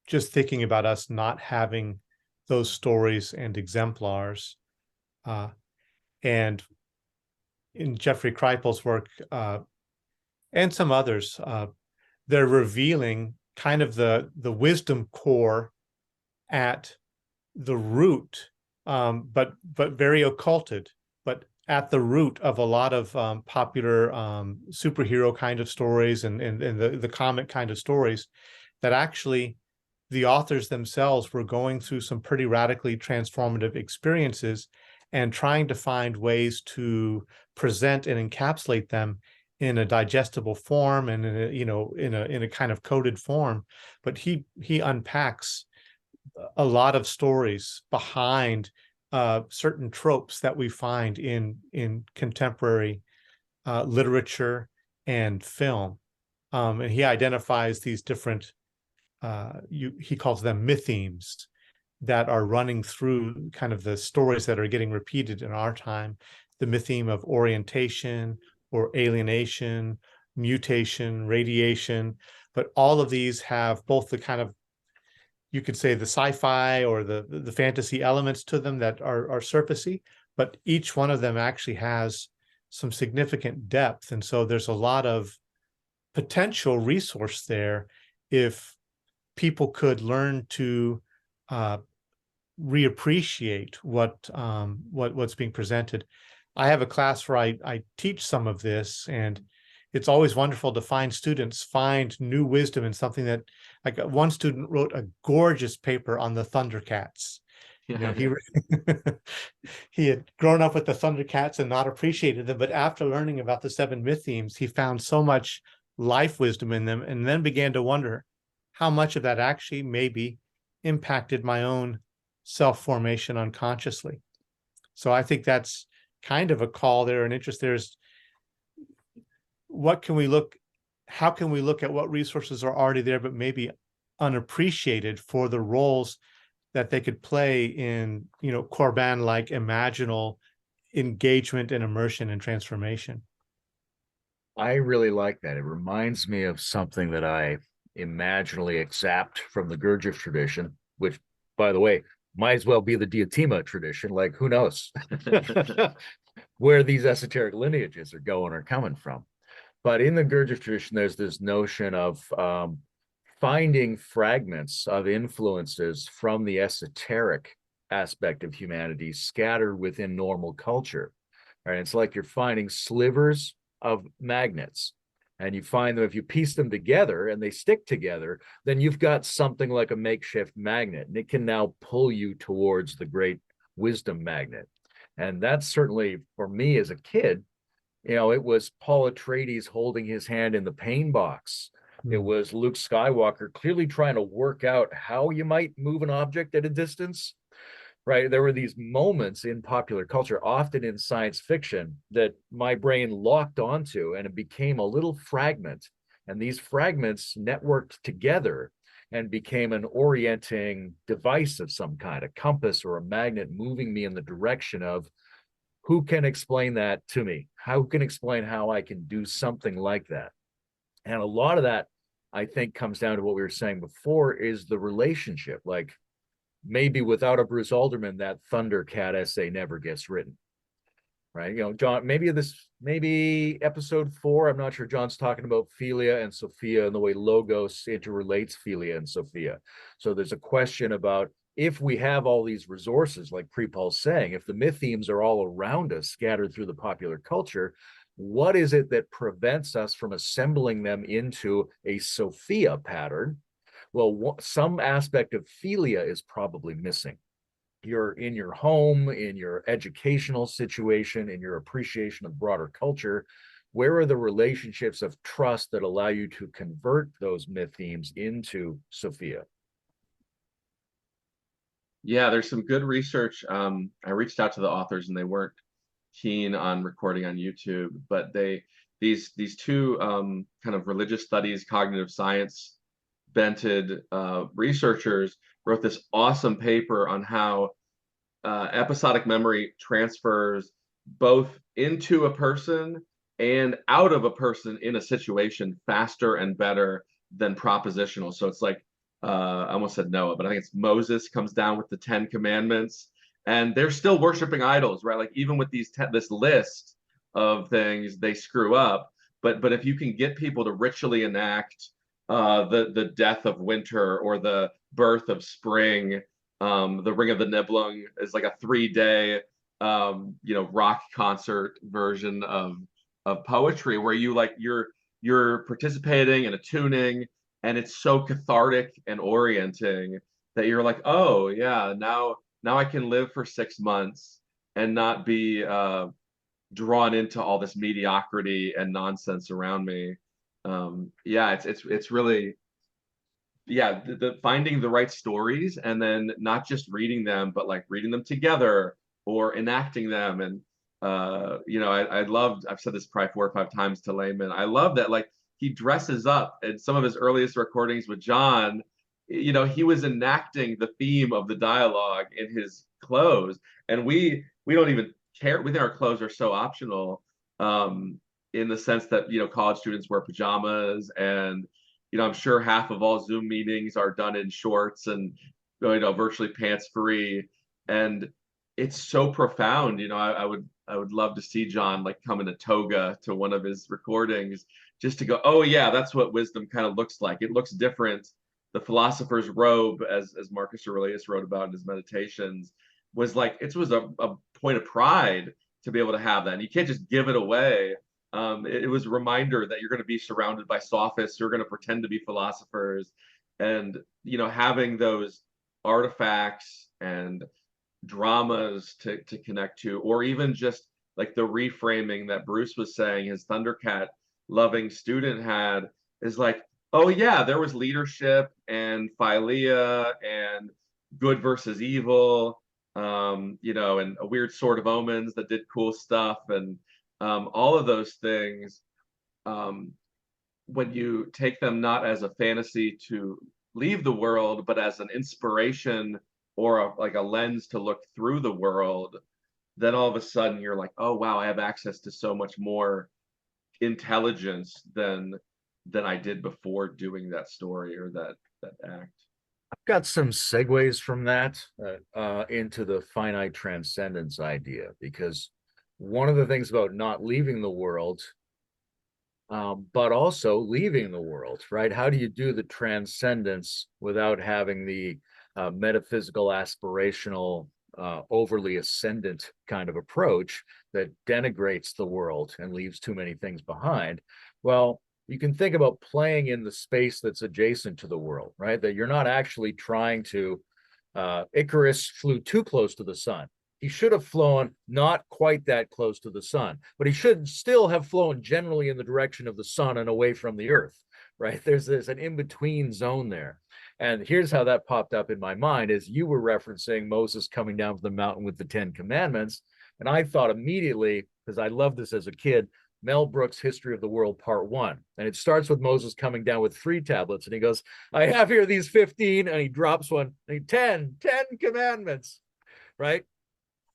Just thinking about us not having those stories and exemplars. And in Jeffrey Kripal's work, and some others, they're revealing kind of the wisdom core at the root, but very occulted, but at the root of a lot of popular superhero kind of stories and the comic kind of stories, that actually the authors themselves were going through some pretty radically transformative experiences and trying to find ways to present and encapsulate them in a digestible form and in a kind of coded form. But he unpacks a lot of stories behind certain tropes that we find in contemporary literature and film, and he identifies these different he calls them mythemes that are running through kind of the stories that are getting repeated in our time. The mytheme of orientation or alienation, mutation, radiation, but all of these have both the kind of, you could say, the sci-fi or the fantasy elements to them that are surfacey, but each one of them actually has some significant depth. And so there's a lot of potential resource there if people could learn to reappreciate what's being presented. I have a class where I teach some of this, and it's always wonderful to find students find new wisdom in something that, like one student wrote a gorgeous paper on the Thundercats. He had grown up with the Thundercats and not appreciated them, but after learning about the 7 myth themes, he found so much life wisdom in them, and then began to wonder how much of that actually maybe impacted my own self-formation unconsciously. So I think that's kind of a call there, and interest there is, how can we look at what resources are already there, but maybe unappreciated for the roles that they could play in, Corban-like imaginal engagement and immersion and transformation. I really like that. It reminds me of something that I imaginally exapt from the Gurdjieff tradition, which, by the way, might as well be the Diotima tradition. Like, who knows where these esoteric lineages are going or coming from. But in the Gurdjieff tradition, there's this notion of finding fragments of influences from the esoteric aspect of humanity scattered within normal culture. Right? It's like you're finding slivers of magnets, and you find them, if you piece them together and they stick together, then you've got something like a makeshift magnet, and it can now pull you towards the great wisdom magnet. And that's certainly, for me as a kid, it was Paul Atreides holding his hand in the pain box. It was Luke Skywalker clearly trying to work out how you might move an object at a distance. Right. There were these moments in popular culture, often in science fiction, that my brain locked onto, and it became a little fragment. And these fragments networked together and became an orienting device of some kind, a compass or a magnet moving me in the direction of, who can explain that to me? Who can explain how I can do something like that? And a lot of that, I think, comes down to what we were saying before, is the relationship. Like, maybe without a Bruce Alderman, that Thundercat essay never gets written, right? John, maybe episode 4, I'm not sure, John's talking about Philia and Sophia and the way Logos interrelates Philia and Sophia. So there's a question about, if we have all these resources, like Kripal's saying, if the myth themes are all around us, scattered through the popular culture, what is it that prevents us from assembling them into a Sophia pattern? Well, some aspect of Philia is probably missing. You're in your home, in your educational situation, in your appreciation of broader culture, where are the relationships of trust that allow you to convert those myth themes into Sophia? Yeah, there's some good research. I reached out to the authors and they weren't keen on recording on YouTube, but these two kind of religious studies, cognitive science bented researchers wrote this awesome paper on how episodic memory transfers both into a person and out of a person in a situation faster and better than propositional. So it's like, I almost said Noah, but I think it's Moses comes down with the 10 commandments and they're still worshiping idols, right? Like even with this list of things, they screw up. But if you can get people to ritually enact the death of winter or the birth of spring, the Ring of the Nibelung is like a 3-day rock concert version of poetry where you're participating and attuning, and it's so cathartic and orienting that you're like, oh yeah, now I can live for 6 months and not be drawn into all this mediocrity and nonsense around me. Yeah, it's really, yeah, the finding the right stories and then not just reading them, but like reading them together or enacting them. And I loved, I've said this probably 4 or 5 times to Layman, I love that like he dresses up in some of his earliest recordings with John. He was enacting the theme of the dialogue in his clothes, and we don't even care. We think our clothes are so optional, in the sense that college students wear pajamas, and I'm sure half of all Zoom meetings are done in shorts and virtually pants free, and it's so profound. I would love to see John like come in a toga to one of his recordings just to go, oh yeah, that's what wisdom kind of looks like. It looks different. The philosopher's robe, as Marcus Aurelius wrote about in his Meditations, was like, it was a point of pride to be able to have that. And you can't just give it away. It was a reminder that you're going to be surrounded by sophists who are going to pretend to be philosophers, and having those artifacts and dramas to connect to, or even just like the reframing that Bruce was saying his Thundercat loving student had, is like, oh yeah, there was leadership and philia and good versus evil, and a weird Sword of Omens that did cool stuff, and all of those things, when you take them not as a fantasy to leave the world, but as an inspiration or like a lens to look through the world, then all of a sudden you're like, oh wow, I have access to so much more intelligence than I did before doing that story or that act. I've got some segues from that into the finite transcendence idea, because one of the things about not leaving the world, but also leaving the world, right? How do you do the transcendence without having the metaphysical, aspirational, overly ascendant kind of approach that denigrates the world and leaves too many things behind? Well, you can think about playing in the space that's adjacent to the world, right? That you're not actually trying to, Icarus flew too close to the sun. He should have flown not quite that close to the sun, but he should still have flown generally in the direction of the sun and away from the earth, right? There's an in-between zone there. And here's how that popped up in my mind as you were referencing Moses coming down from the mountain with the 10 commandments. And I thought immediately, because I loved this as a kid, Mel Brooks' History of the World Part 1. And it starts with Moses coming down with 3 tablets. And he goes, I have here these 15, and he drops one, and he 10 commandments, right?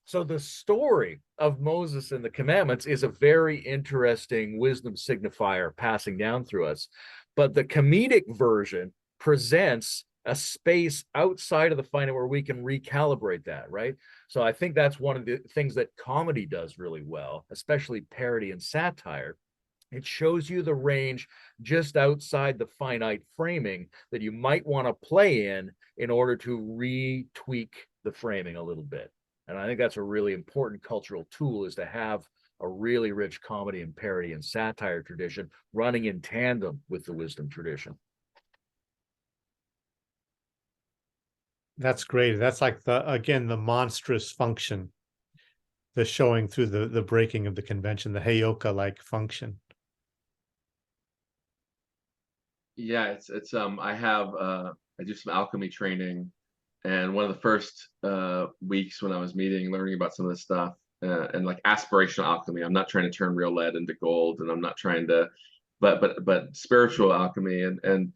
So the story of Moses and the commandments is a very interesting wisdom signifier passing down through us. But the comedic version presents a space outside of the finite where we can recalibrate that, right? So I think that's one of the things that comedy does really well, especially parody and satire. It shows you the range just outside the finite framing that you might want to play in order to retweak the framing a little bit. And I think that's a really important cultural tool, is to have a really rich comedy and parody and satire tradition running in tandem with the wisdom tradition. That's great. That's like the monstrous function, the showing through the breaking of the convention, the Heyoka-like function. Yeah, it's I have I do some alchemy training, and one of the first weeks when I was learning about some of this stuff, and like aspirational alchemy. I'm not trying to turn real lead into gold, and I'm not trying to, but spiritual alchemy, and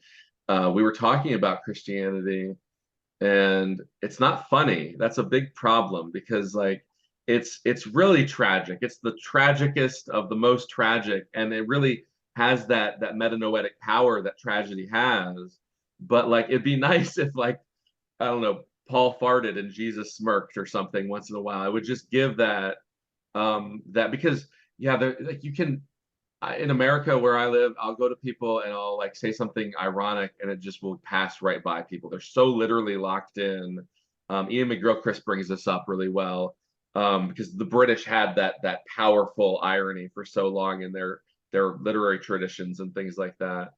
we were talking about Christianity, and it's not funny. That's a big problem because like it's really tragic. It's the tragicest of the most tragic, and it really has that metanoetic power that tragedy has. But like it'd be nice if like I don't know, Paul farted and Jesus smirked or something once in a while. I would just give that that because yeah, like you can in America where I live, I'll go to people and I'll like say something ironic and it just will pass right by people. They're so literally locked in. Ian McGill-Chris brings this up really well because the British had that powerful irony for so long in their literary traditions and things like that.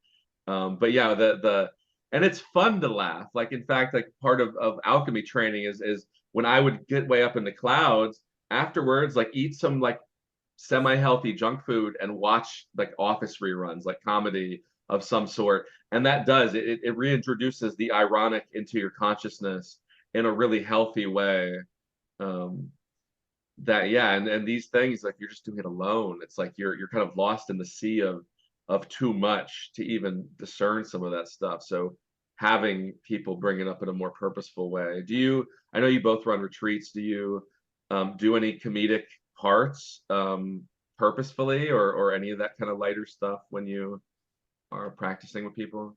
But yeah, the and it's fun to laugh. Like in fact, like part of alchemy training is when I would get way up in the clouds afterwards, like eat some like semi-healthy junk food and watch like office reruns, like comedy of some sort. And that does it reintroduces the ironic into your consciousness in a really healthy way. That yeah, and these things like you're just doing it alone. It's like you're kind of lost in the sea of too much to even discern some of that stuff. So having people bring it up in a more purposeful way. I know you both run retreats. Do you do any comedic parts purposefully or any of that kind of lighter stuff when you are practicing with people?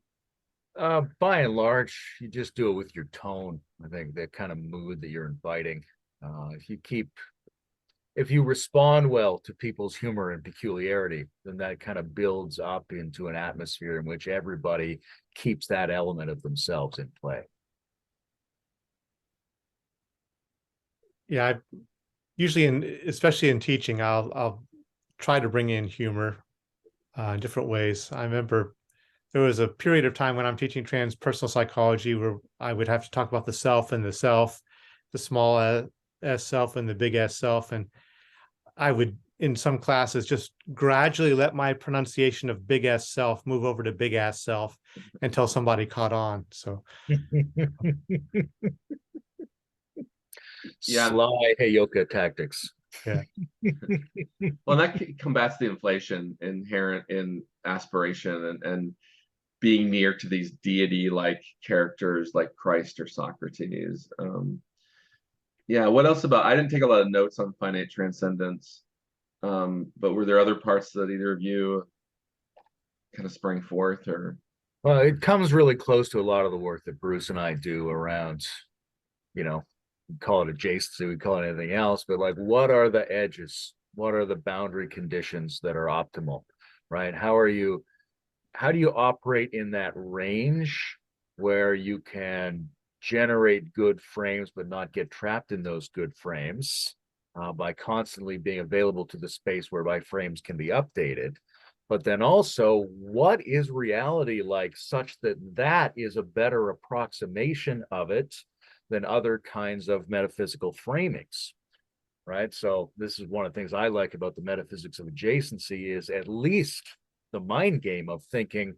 By and large, you just do it with your tone. I think that kind of mood that you're inviting. If you respond well to people's humor and peculiarity, then that kind of builds up into an atmosphere in which everybody keeps that element of themselves in play. Yeah, usually especially in teaching, I'll try to bring in humor in different ways. I remember there was a period of time when I'm teaching transpersonal psychology where I would have to talk about the self, the small s self and the big S self. And I would, in some classes, just gradually let my pronunciation of big S self move over to big ass self until somebody caught on. So Yeah. Sly Heyoka tactics. Yeah. Well, that combats the inflation inherent in aspiration and being near to these deity-like characters like Christ or Socrates. Yeah, what else about, I didn't take a lot of notes on finite transcendence, but were there other parts that either of you kind of sprang forth or? Well, it comes really close to a lot of the work that Bruce and I do around, we call it adjacency, we call it anything else, but like, what are the edges? What are the boundary conditions that are optimal, right? How do you operate in that range where you can generate good frames but not get trapped in those good frames by constantly being available to the space whereby frames can be updated? But then also, what is reality like such that that is a better approximation of it than other kinds of metaphysical framings, right? So this is one of the things I like about the metaphysics of adjacency is at least the mind game of thinking,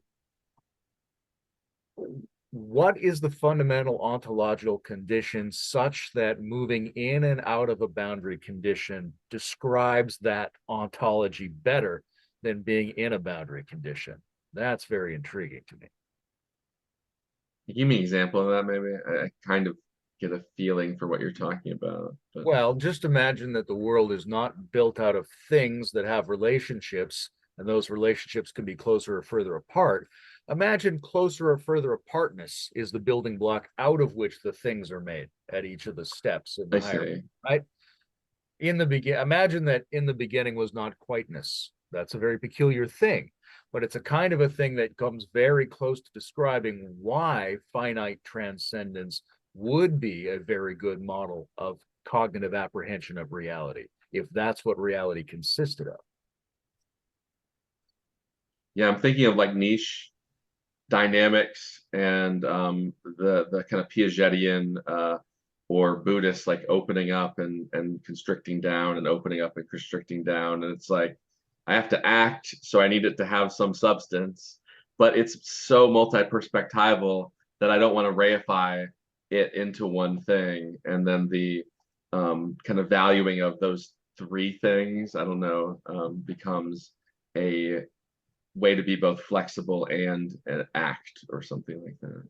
what is the fundamental ontological condition such that moving in and out of a boundary condition describes that ontology better than being in a boundary condition? That's very intriguing to me. Give me an example of that, maybe. I kind of get a feeling for what you're talking about. But... Well, just imagine that the world is not built out of things that have relationships, and those relationships can be closer or further apart. Imagine closer or further apartness is the building block out of which the things are made at each of the steps in the hierarchy, right? Imagine that in the beginning was not quiteness. That's a very peculiar thing, but it's a kind of a thing that comes very close to describing why finite transcendence would be a very good model of cognitive apprehension of reality, if that's what reality consisted of. Yeah, I'm thinking of like niche dynamics and the kind of Piagetian or Buddhist like opening up and constricting down and opening up and constricting down. And it's like, I have to act, so I need it to have some substance. but it's so multi-perspectival that I don't want to reify it into one thing. And then the kind of valuing of those three things, I don't know, becomes a way to be both flexible and act or something like that.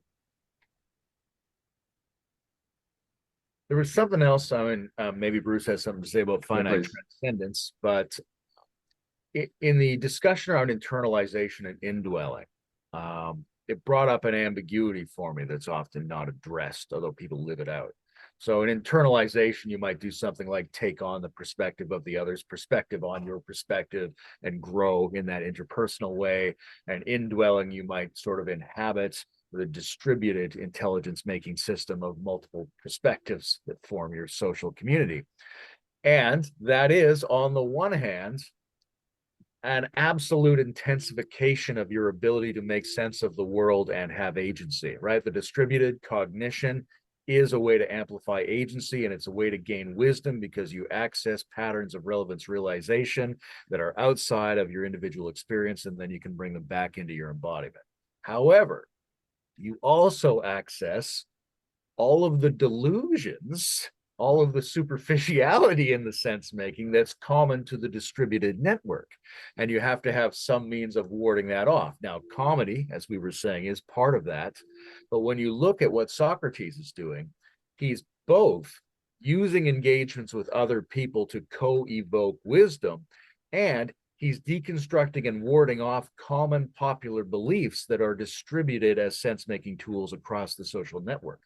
There was something else. I mean, maybe Bruce has something to say about finite transcendence, but in the discussion around internalization and indwelling, it brought up an ambiguity for me that's often not addressed, although people live it out. So in internalization, you might do something like take on the perspective of the other's perspective on your perspective and grow in that interpersonal way. And indwelling, you might sort of inhabit the distributed intelligence making system of multiple perspectives that form your social community. And that is, on the one hand, an absolute intensification of your ability to make sense of the world and have agency, right? The distributed cognition is a way to amplify agency, and it's a way to gain wisdom because you access patterns of relevance realization that are outside of your individual experience, and then you can bring them back into your embodiment. However, you also access all of the delusions, all of the superficiality in the sense making that's common to the distributed network. And you have to have some means of warding that off. Now, comedy, as we were saying, is part of that. But when you look at what Socrates is doing, he's both using engagements with other people to co-evoke wisdom, and he's deconstructing and warding off common popular beliefs that are distributed as sense-making tools across the social network.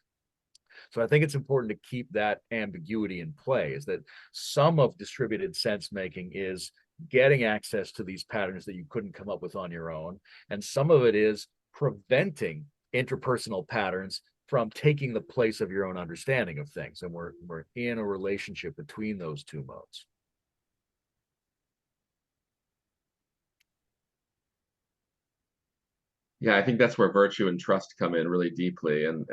So I think it's important to keep that ambiguity in play, is that some of distributed sense-making is getting access to these patterns that you couldn't come up with on your own, and some of it is preventing interpersonal patterns from taking the place of your own understanding of things. And we're in a relationship between those two modes. Yeah, I think that's where virtue and trust come in really deeply, and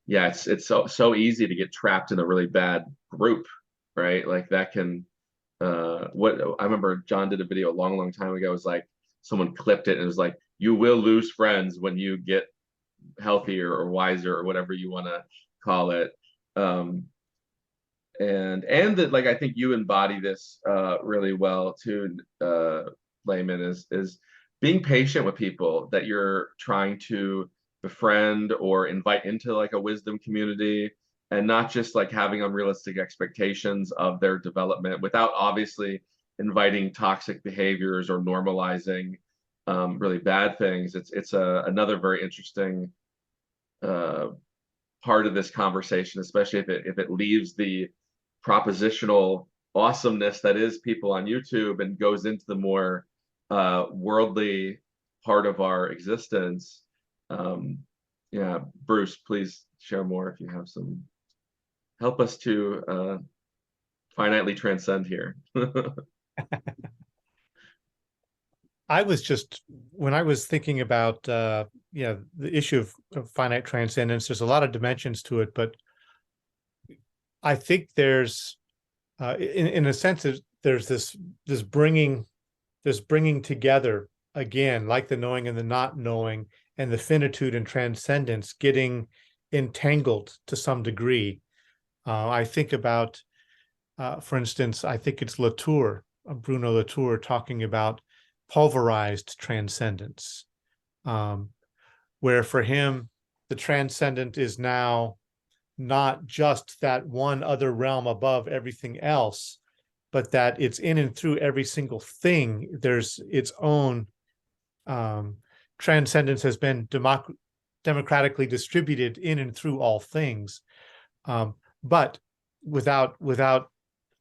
yeah, it's so easy to get trapped in a really bad group, right? Like that can what I remember John did a video a long time ago. It was like someone clipped it and it was like, you will lose friends when you get healthier or wiser or whatever you want to call it. And that, like, I think you embody this really well too, Layman, is being patient with people that you're trying to befriend or invite into like a wisdom community, and not just like having unrealistic expectations of their development without obviously inviting toxic behaviors or normalizing really bad things. It's another very interesting part of this conversation, especially if it leaves the propositional awesomeness that is people on YouTube and goes into the more worldly part of our existence. Yeah, Bruce, please share more if you have some. Help us to finitely transcend here. I was just, when I was thinking about the issue of finite transcendence, there's a lot of dimensions to it, but I think there's in a sense there's this bringing together again, like the knowing and the not knowing, and the finitude and transcendence getting entangled to some degree. I think about, for instance, I think it's Bruno Latour, talking about pulverized transcendence, where for him, the transcendent is now not just that one other realm above everything else, but that it's in and through every single thing. There's its own transcendence has been democratically distributed in and through all things, but without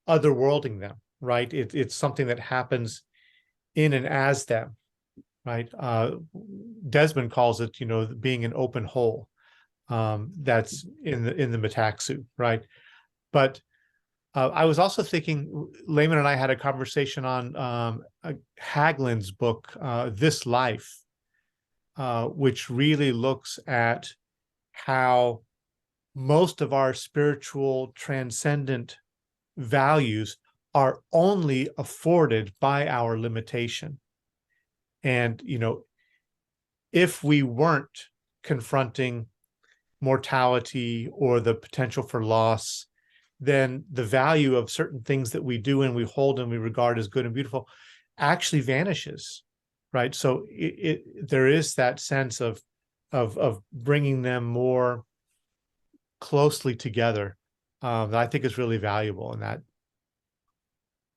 otherworlding them, right? It's something that happens in and as them, right? Desmond calls it, being an open hole. That's in the metaxu, right? But I was also thinking, Layman and I had a conversation on Hagelin's book, This Life, which really looks at how most of our spiritual transcendent values are only afforded by our limitation. And, if we weren't confronting mortality or the potential for loss, then the value of certain things that we do and we hold and we regard as good and beautiful actually vanishes, right? So there is that sense of bringing them more closely together that I think is really valuable in that.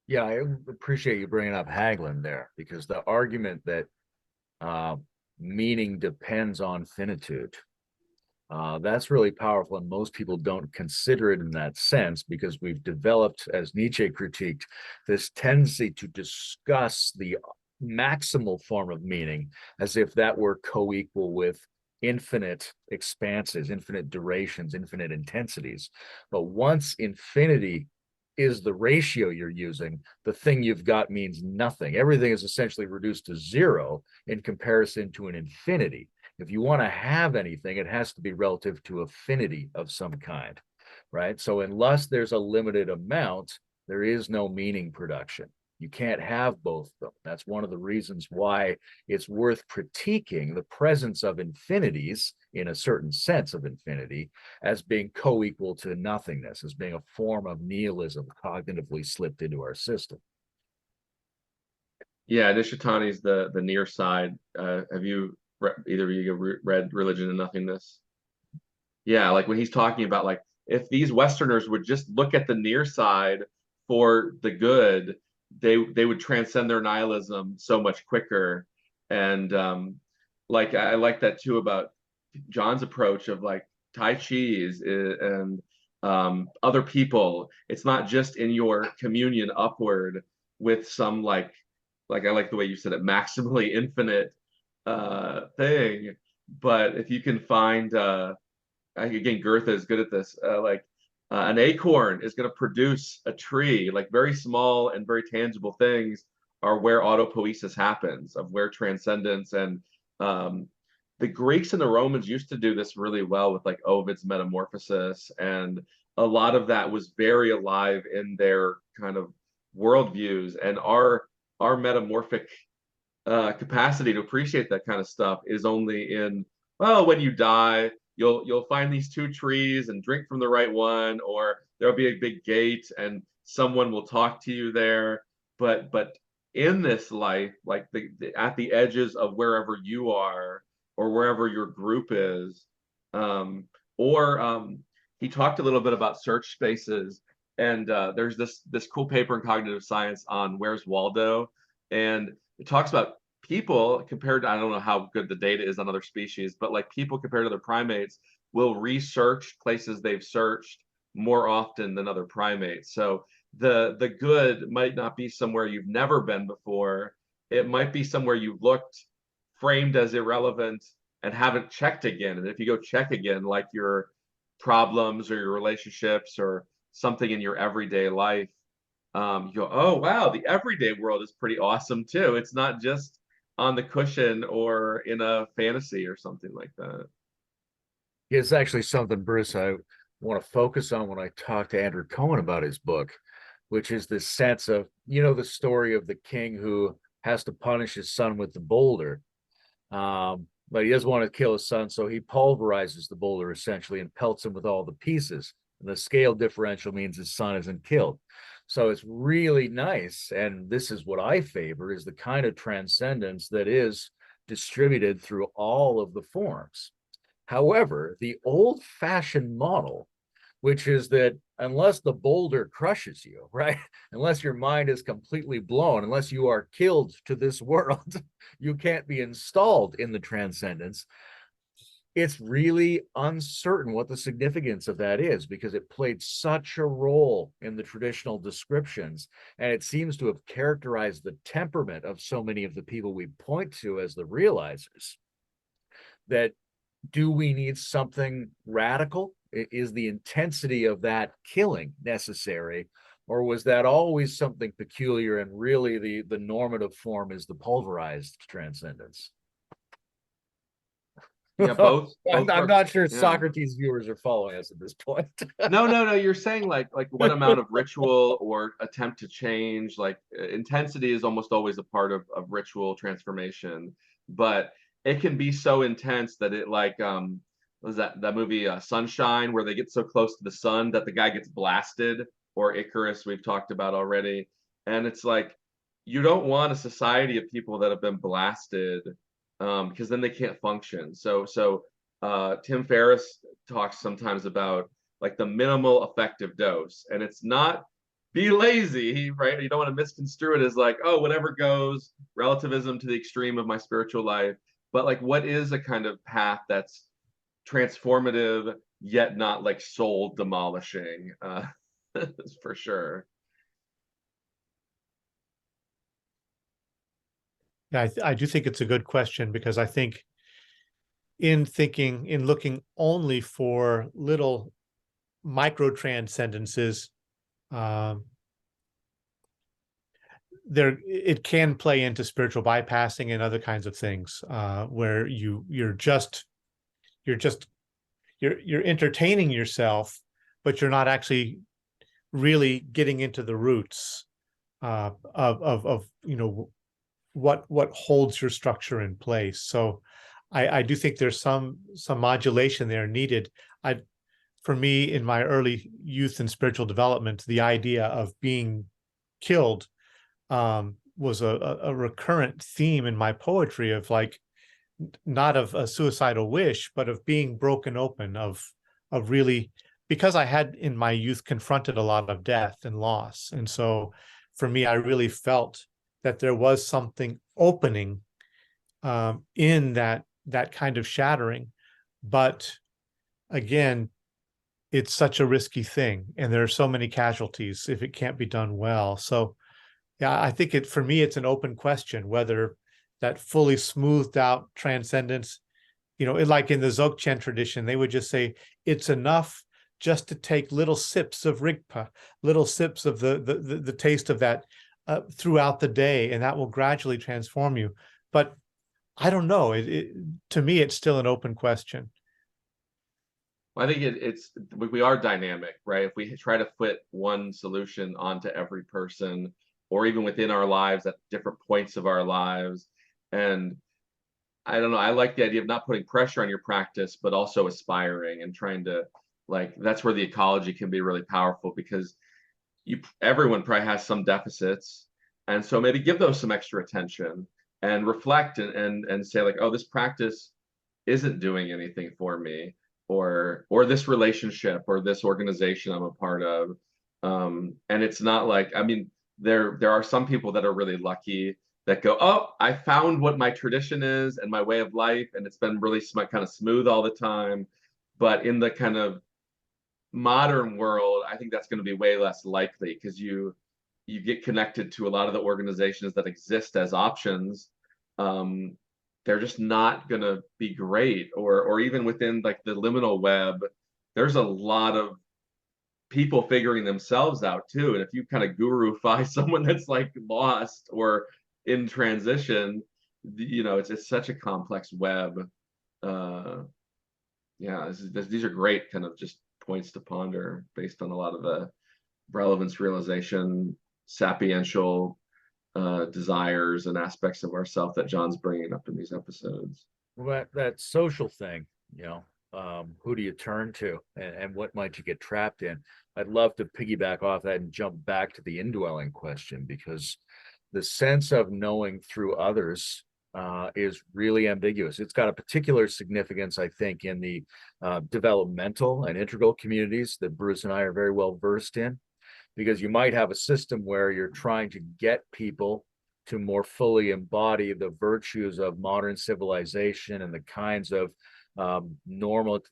Yeah, I appreciate you bringing up Hagelin there, because the argument that meaning depends on finitude, that's really powerful, and most people don't consider it in that sense, because we've developed, as Nietzsche critiqued, this tendency to discuss the maximal form of meaning as if that were co-equal with infinite expanses, infinite durations, infinite intensities. But once infinity is the ratio you're using, the thing you've got means nothing. Everything is essentially reduced to zero in comparison to an infinity. If you want to have anything, it has to be relative to affinity of some kind, right? So unless there's a limited amount, there is no meaning production. You can't have both of them. That's one of the reasons why it's worth critiquing the presence of infinities, in a certain sense of infinity, as being co-equal to nothingness, as being a form of nihilism cognitively slipped into our system. Yeah, Nishitani's the near side. Have you either of you read Religion and Nothingness? Yeah, like when he's talking about, like, if these Westerners would just look at the near side for the good, they would transcend their nihilism so much quicker. And like I like that too about John's approach of like Tai Chi and other people. It's not just in your communion upward with some like I like the way you said it, maximally infinite thing. But if you can find again, Goethe is good at this, an acorn is going to produce a tree. Like very small and very tangible things are where autopoiesis happens, of where transcendence. And the Greeks and the Romans used to do this really well with like Ovid's Metamorphosis, and a lot of that was very alive in their kind of worldviews. And our metamorphic capacity to appreciate that kind of stuff is only in, well, when you die, you'll find these two trees and drink from the right one, or there'll be a big gate and someone will talk to you there. But in this life, like at the edges of wherever you are or wherever your group is, or he talked a little bit about search spaces, and there's this cool paper in cognitive science on Where's Waldo, and it talks about people compared to, I don't know how good the data is on other species, but like people compared to other primates will research places they've searched more often than other primates. So the good might not be somewhere you've never been before. It might be somewhere you looked, framed as irrelevant, and haven't checked again. And if you go check again, like your problems or your relationships or something in your everyday life, you go, oh wow, the everyday world is pretty awesome too. It's not just on the cushion or in a fantasy or something like that. It's actually something, Bruce, I want to focus on when I talk to Andrew Cohen about his book, which is this sense of, the story of the king who has to punish his son with the boulder. But he doesn't want to kill his son, so he pulverizes the boulder essentially and pelts him with all the pieces. And the scale differential means his son isn't killed. So it's really nice, and this is what I favor, is the kind of transcendence that is distributed through all of the forms. However, the old-fashioned model, which is that unless the boulder crushes you, right? Unless your mind is completely blown, unless you are killed to this world, you can't be installed in the transcendence. It's really uncertain what the significance of that is, because it played such a role in the traditional descriptions, and it seems to have characterized the temperament of so many of the people we point to as the realizers. That, do we need something radical? Is the intensity of that killing necessary, or was that always something peculiar, and really the normative form is the pulverized transcendence? Yeah, both. I'm not sure Yeah. Socrates viewers are following us at this point. No. You're saying like what amount of ritual or attempt to change, like intensity is almost always a part of ritual transformation, but it can be so intense that it like what was that movie Sunshine, where they get so close to the sun that the guy gets blasted, or Icarus we've talked about already. And it's like you don't want a society of people that have been blasted, because then they can't function. So Tim Ferriss talks sometimes about like the minimal effective dose, and it's not be lazy, right? You don't want to misconstrue it as like, oh, whatever goes, relativism to the extreme of my spiritual life. But like, what is a kind of path that's transformative yet not like soul demolishing? For sure. Yeah, I do think it's a good question, because I think in looking only for little micro transcendences, it can play into spiritual bypassing and other kinds of things, where you're entertaining yourself, but you're not actually really getting into the roots of what holds your structure in place. So I do think there's some modulation there needed. For me, in my early youth and spiritual development, the idea of being killed was a recurrent theme in my poetry, of like, not of a suicidal wish, but of being broken open, of really, because I had in my youth confronted a lot of death and loss. And so for me, I really felt that there was something opening in that kind of shattering. But again, it's such a risky thing, and there are so many casualties if it can't be done well. So yeah, I think for me, it's an open question whether that fully smoothed out transcendence, like in the Dzogchen tradition, they would just say it's enough just to take little sips of Rigpa, little sips of the taste of that throughout the day, and that will gradually transform you. But I don't know. To me, it's still an open question. Well, I think we are dynamic, right? If we try to fit one solution onto every person, or even within our lives at different points of our lives, and I don't know, I like the idea of not putting pressure on your practice, but also aspiring and trying to, like, that's where the ecology can be really powerful, because everyone probably has some deficits, and so maybe give those some extra attention and reflect and say like, oh, this practice isn't doing anything for me, or this relationship or this organization I'm a part of. And it's not like, I mean, there are some people that are really lucky that go, oh, I found what my tradition is and my way of life, and it's been really kind of smooth all the time. But in the kind of modern world, I think that's going to be way less likely, because you get connected to a lot of the organizations that exist as options. They're just not going to be great, or even within like the liminal web, there's a lot of people figuring themselves out too. And if you kind of gurufy someone that's like lost or in transition, it's such a complex web. Yeah, these are great kind of just points to ponder based on a lot of the relevance realization, sapiential desires and aspects of ourself that John's bringing up in these episodes. Well, that social thing, who do you turn to, and what might you get trapped in? I'd love to piggyback off that and jump back to the indwelling question, because the sense of knowing through others is really ambiguous. It's got a particular significance, I think, in the developmental and integral communities that Bruce and I are very well versed in, because you might have a system where you're trying to get people to more fully embody the virtues of modern civilization and the kinds of normatized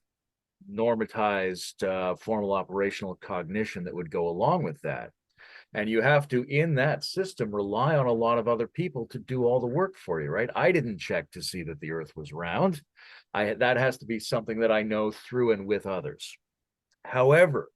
formal operational cognition that would go along with that. And you have to, in that system, rely on a lot of other people to do all the work for you, right? I didn't check to see that the earth was round. That has to be something that I know through and with others. However,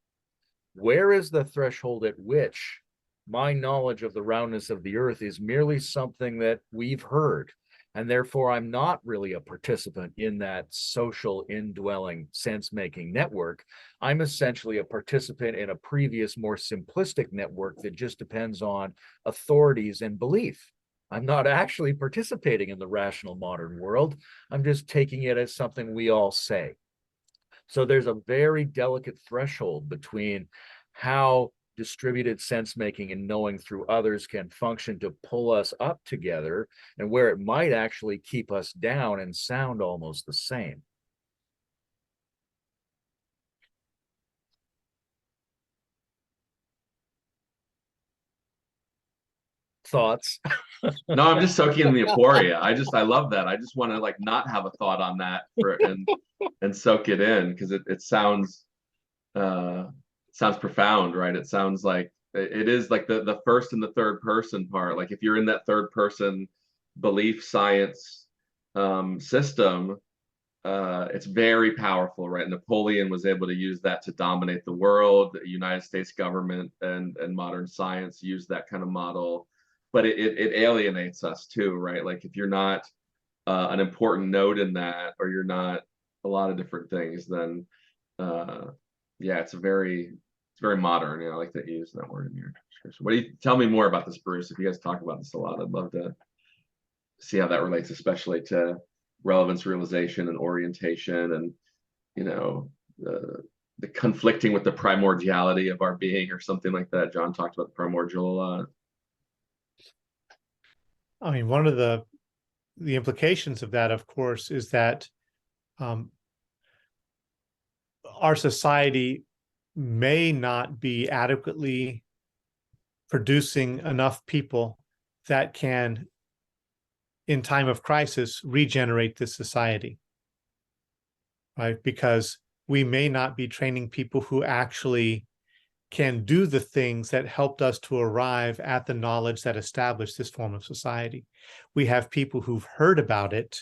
where is the threshold at which my knowledge of the roundness of the earth is merely something that we've heard, And therefore, I'm not really a participant in that social indwelling sense-making network. I'm essentially a participant in a previous, more simplistic network that just depends on authorities and belief. I'm not actually participating in the rational modern world. I'm just taking it as something we all say. So there's a very delicate threshold between how distributed sense making and knowing through others can function to pull us up together, and where it might actually keep us down and sound almost the same. Thoughts? No, I'm just soaking in the aporia. I love that. I just want to like not have a thought on that and soak it in, because it sounds profound, right? It sounds like it is like the first and the third person part. Like if you're in that third person belief science system, it's very powerful, right? Napoleon was able to use that to dominate the world. The United States government and modern science use that kind of model, but it alienates us too, right? Like if you're not an important node in that, or you're not a lot of different things, then yeah, it's very modern. You know, I like that you use that word in your description. What do you tell me more about this, Bruce? If you guys talk about this a lot, I'd love to see how that relates, especially to relevance realization and orientation, and you know, the conflicting with the primordiality of our being, or something like that. John talked about the primordial a lot. I mean, one of the implications of that, of course, is that our society may not be adequately producing enough people that can, in time of crisis, regenerate this society, right? Because we may not be training people who actually can do the things that helped us to arrive at the knowledge that established this form of society. We have people who've heard about it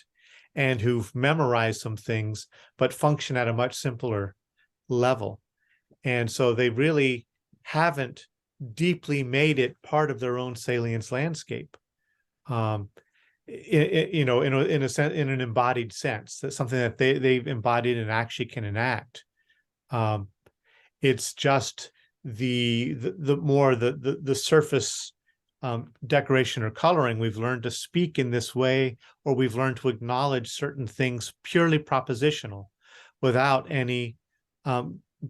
and who've memorized some things, but function at a much simpler level. And so they really haven't deeply made it part of their own salience landscape. You know, in a sense, in an embodied sense, that's something that they've embodied and actually can enact. It's just the surface decoration or coloring. We've learned to speak in this way, or we've learned to acknowledge certain things purely propositional, without any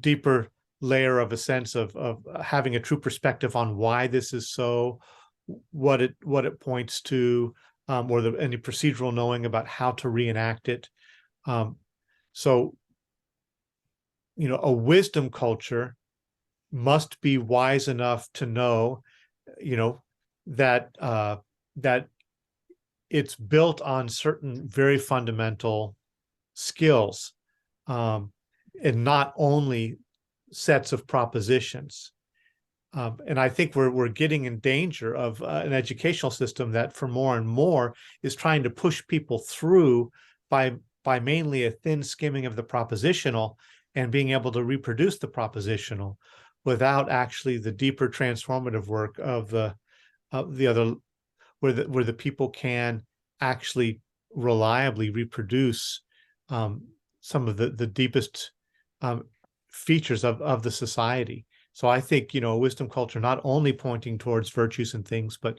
deeper layer of a sense of having a true perspective on why this is so, what it points to, or any procedural knowing about how to reenact it. So, you know, a wisdom culture must be wise enough to know, you know, that that it's built on certain very fundamental skills, and not only sets of propositions. And I think we're getting in danger of an educational system that, for more and more, is trying to push people through by mainly a thin skimming of the propositional and being able to reproduce the propositional, without actually the deeper transformative work of the other, where the people can actually reliably reproduce some of the deepest features of the society. So I think, you know, a wisdom culture not only pointing towards virtues and things, but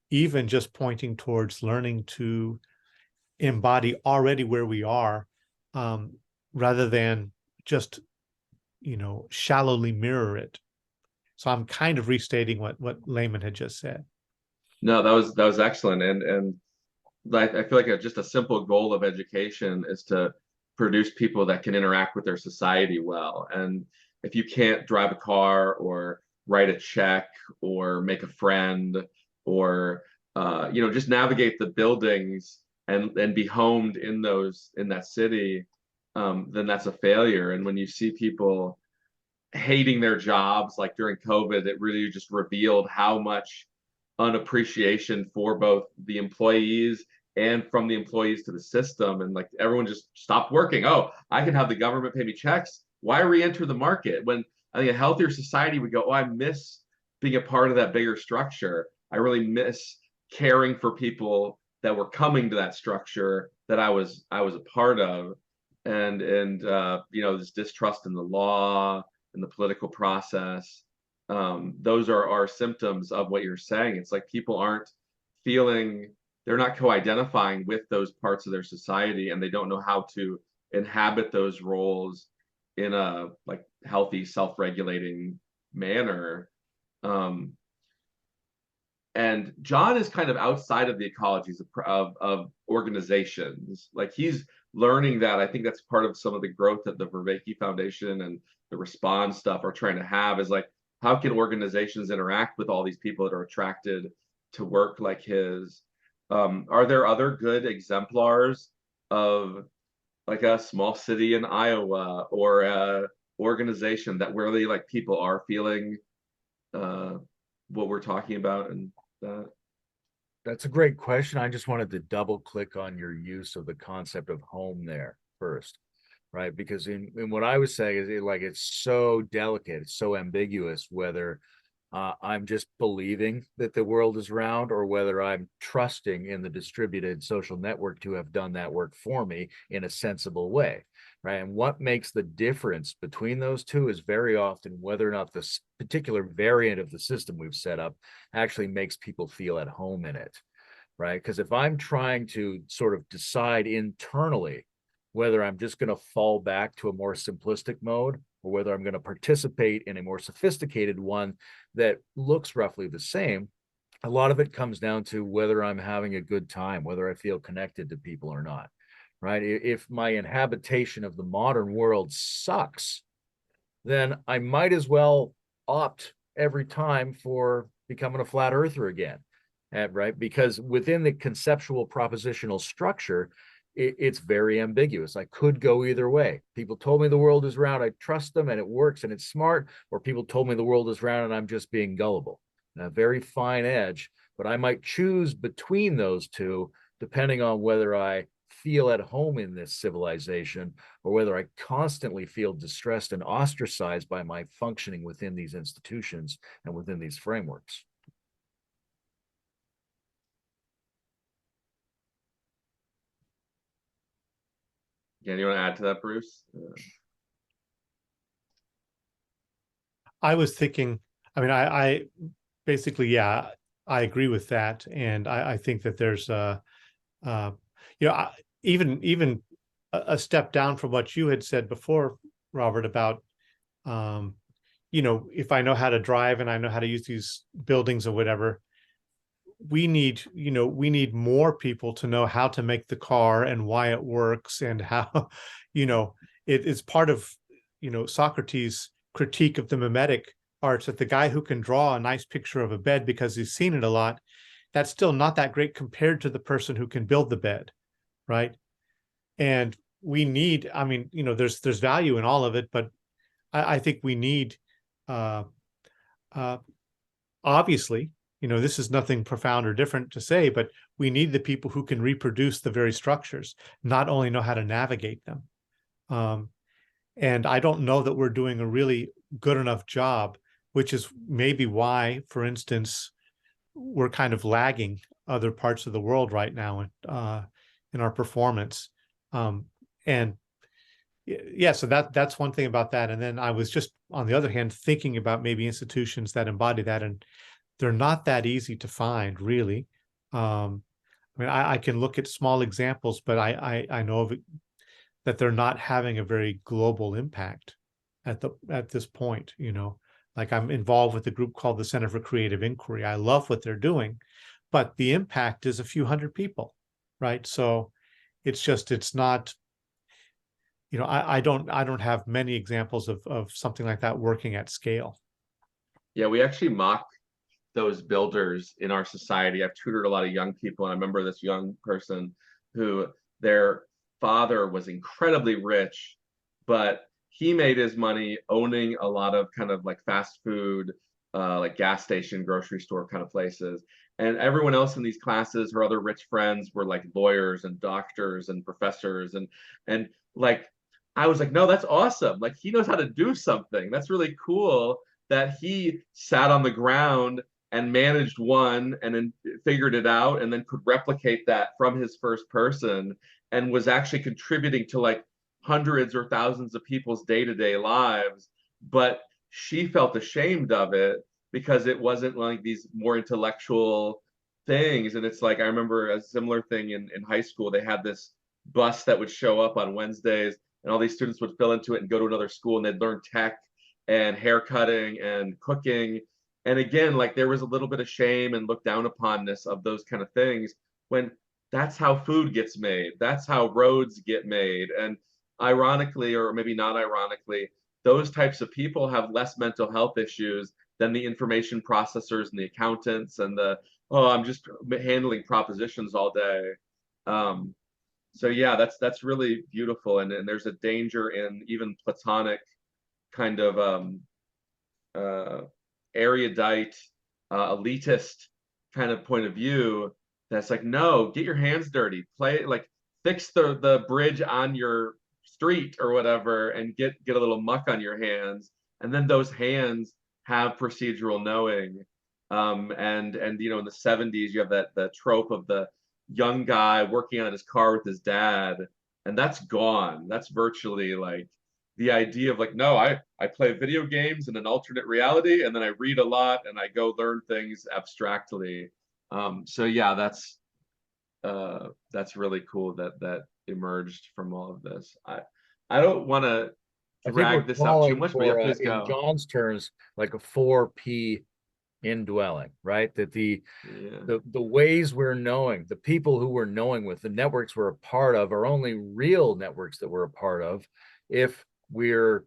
even just pointing towards learning to embody already where we are, rather than just, you know, shallowly mirror it. So I'm kind of restating what Layman had just said. No, that was excellent, and I feel like just a simple goal of education is to produce people that can interact with their society well. And if you can't drive a car, or write a check, or make a friend, or you know, just navigate the buildings and be homed in that city, then that's a failure. And when you see people hating their jobs, like during COVID, it really just revealed how much unappreciation for both the employees and from the employees to the system. And like everyone just stopped working. Oh, I can have the government pay me checks. Why re-enter the market? When I think a healthier society would go, oh, I miss being a part of that bigger structure. I really miss caring for people that were coming to that structure that I was a part of, and you know, this distrust in the law and the political process. Those are symptoms of what you're saying. It's like people aren't feeling, they're not co-identifying with those parts of their society, and they don't know how to inhabit those roles in a like healthy, self-regulating manner. And John is kind of outside of the ecologies of organizations. Like he's learning that. I think that's part of some of the growth that the Vervaeke Foundation and the Respond stuff are trying to have, is like, how can organizations interact with all these people that are attracted to work like his? Are there other good exemplars of like a small city in Iowa or a organization that really like people are feeling what we're talking about? And That's a great question. I just wanted to double click on your use of the concept of home there first, right? Because in what I was saying is like it's so delicate, it's so ambiguous whether I'm just believing that the world is round or whether I'm trusting in the distributed social network to have done that work for me in a sensible way, right? And what makes the difference between those two is very often whether or not this particular variant of the system we've set up actually makes people feel at home in it, right? Because if I'm trying to sort of decide internally whether I'm just going to fall back to a more simplistic mode or whether I'm going to participate in a more sophisticated one that looks roughly the same, a lot of it comes down to whether I'm having a good time, whether I feel connected to people or not, right? If my inhabitation of the modern world sucks, then I might as well opt every time for becoming a flat earther again, right? Because within the conceptual propositional structure, it's very ambiguous. I could go either way. People told me the world is round, I trust them and it works and it's smart, or people told me the world is round and I'm just being gullible. And a very fine edge, but I might choose between those two depending on whether I feel at home in this civilization or whether I constantly feel distressed and ostracized by my functioning within these institutions and within these frameworks. Yeah, you want to add to that, Bruce? I was thinking, I mean, I basically, yeah, I agree with that. And I think that there's you know, even a step down from what you had said before, Robert, about, you know, if I know how to drive and I know how to use these buildings or whatever, we need, you know, we need more people to know how to make the car and why it works and how, you know, it's part of, you know, Socrates' critique of the mimetic arts, that the guy who can draw a nice picture of a bed because he's seen it a lot, that's still not that great compared to the person who can build the bed, right? And we need, I mean, you know, there's value in all of it, but I think we need, obviously, you know, this is nothing profound or different to say, but we need the people who can reproduce the very structures, not only know how to navigate them. And I don't know that we're doing a really good enough job, which is maybe why, for instance, we're kind of lagging other parts of the world right now in our performance. And yeah, so that's one thing about that. And then I was just, on the other hand, thinking about maybe institutions that embody that, and they're not that easy to find, really. I mean, I can look at small examples, but I know of it, that they're not having a very global impact at this point. You know, like I'm involved with a group called the Center for Creative Inquiry. I love what they're doing, but the impact is a few hundred people, right? So it's not, you know, I don't have many examples of something like that working at scale. Yeah, we actually mock those builders in our society. I've tutored a lot of young people, and I remember this young person who their father was incredibly rich, but he made his money owning a lot of kind of like fast food, like gas station, grocery store kind of places. And everyone else in these classes, her other rich friends, were like lawyers and doctors and professors, and like I was like, no, that's awesome. Like he knows how to do something. That's really cool that he sat on the ground and managed one and then figured it out and then could replicate that from his first person and was actually contributing to like hundreds or thousands of people's day-to-day lives. But she felt ashamed of it because it wasn't like these more intellectual things. And it's like, I remember a similar thing in high school. They had this bus that would show up on Wednesdays, and all these students would fill into it and go to another school, and they'd learn tech and hair cutting and cooking. And again, like there was a little bit of shame and look down uponness of those kind of things, when that's how food gets made. That's how roads get made. And ironically, or maybe not ironically, those types of people have less mental health issues than the information processors and the accountants and the, oh, I'm just handling propositions all day. So yeah, that's really beautiful. And there's a danger in even Platonic kind of erudite, elitist kind of point of view that's like, no, get your hands dirty, play, like fix the bridge on your street or whatever, and get a little muck on your hands, and then those hands have procedural knowing. And you know, in the 70s you have the trope of the young guy working on his car with his dad, and that's gone. That's virtually like the idea of like, no, I play video games in an alternate reality, and then I read a lot and I go learn things abstractly. So yeah, that's really cool that emerged from all of this. I don't want to drag this out too much, but yeah, please go. In John's terms, like a 4P indwelling, right? That the ways we're knowing, the people who we're knowing with, the networks we're a part of, are only real networks that we're a part of if we're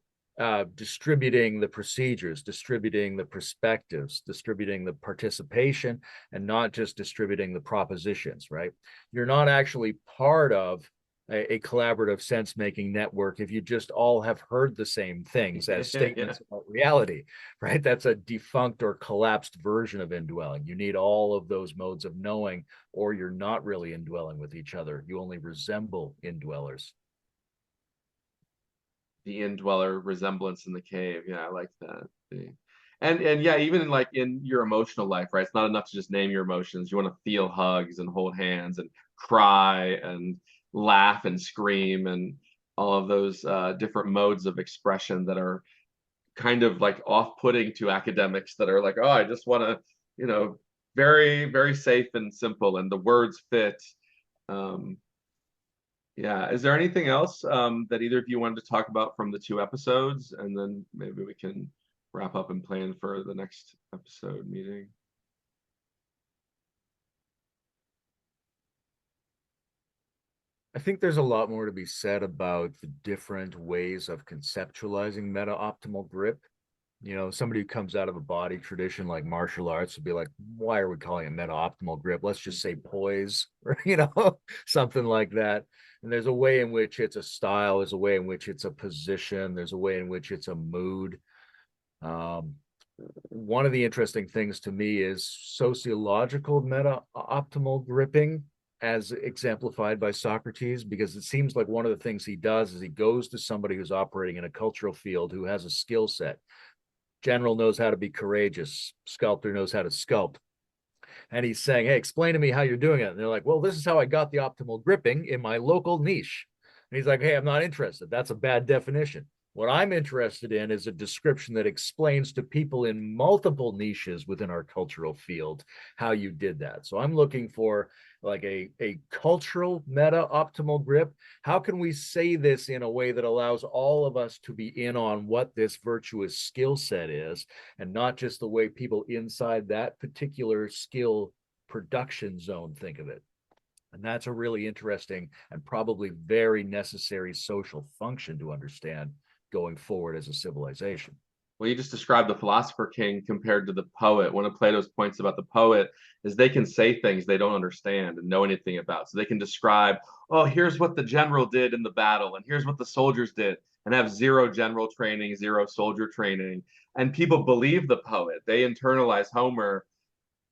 distributing the procedures, distributing the perspectives, distributing the participation, and not just distributing the propositions, right? You're not actually part of a collaborative sense-making network if you just all have heard the same things as statements about reality, right? That's a defunct or collapsed version of indwelling. You need all of those modes of knowing, or you're not really indwelling with each other. You only resemble indwellers. The indweller resemblance in the cave. Yeah, I like that. And yeah, even like in your emotional life, right? It's not enough to just name your emotions. You want to feel hugs and hold hands and cry and laugh and scream and all of those different modes of expression that are kind of like off-putting to academics that are like, oh, I just want to, you know, very, very safe and simple, and the words fit. Yeah, is there anything else that either of you wanted to talk about from the 2 episodes, and then maybe we can wrap up and plan for the next episode meeting? I think there's a lot more to be said about the different ways of conceptualizing meta-optimal grip. You know, somebody who comes out of a body tradition like martial arts would be like, why are we calling it meta-optimal grip? Let's just say poise, or, you know, something like that. And there's a way in which it's a style, there's a way in which it's a position, there's a way in which it's a mood. One of the interesting things to me is sociological meta-optimal gripping, as exemplified by Socrates, because it seems like one of the things he does is he goes to somebody who's operating in a cultural field who has a skill set. General knows how to be courageous, sculptor knows how to sculpt. And he's saying, hey, explain to me how you're doing it. And they're like, well, this is how I got the optimal gripping in my local niche. And he's like, hey, I'm not interested. That's a bad definition. What I'm interested in is a description that explains to people in multiple niches within our cultural field how you did that. So I'm looking for like a cultural meta-optimal grip. How can we say this in a way that allows all of us to be in on what this virtuous skill set is, and not just the way people inside that particular skill production zone think of it? And that's a really interesting and probably very necessary social function to understand going forward as a civilization. Well, you just described the philosopher king compared to the poet. One of Plato's points about the poet is they can say things they don't understand and know anything about. So they can describe, oh, here's what the general did in the battle, and here's what the soldiers did, and have 0 general training, 0 soldier training. And people believe the poet. They internalize Homer,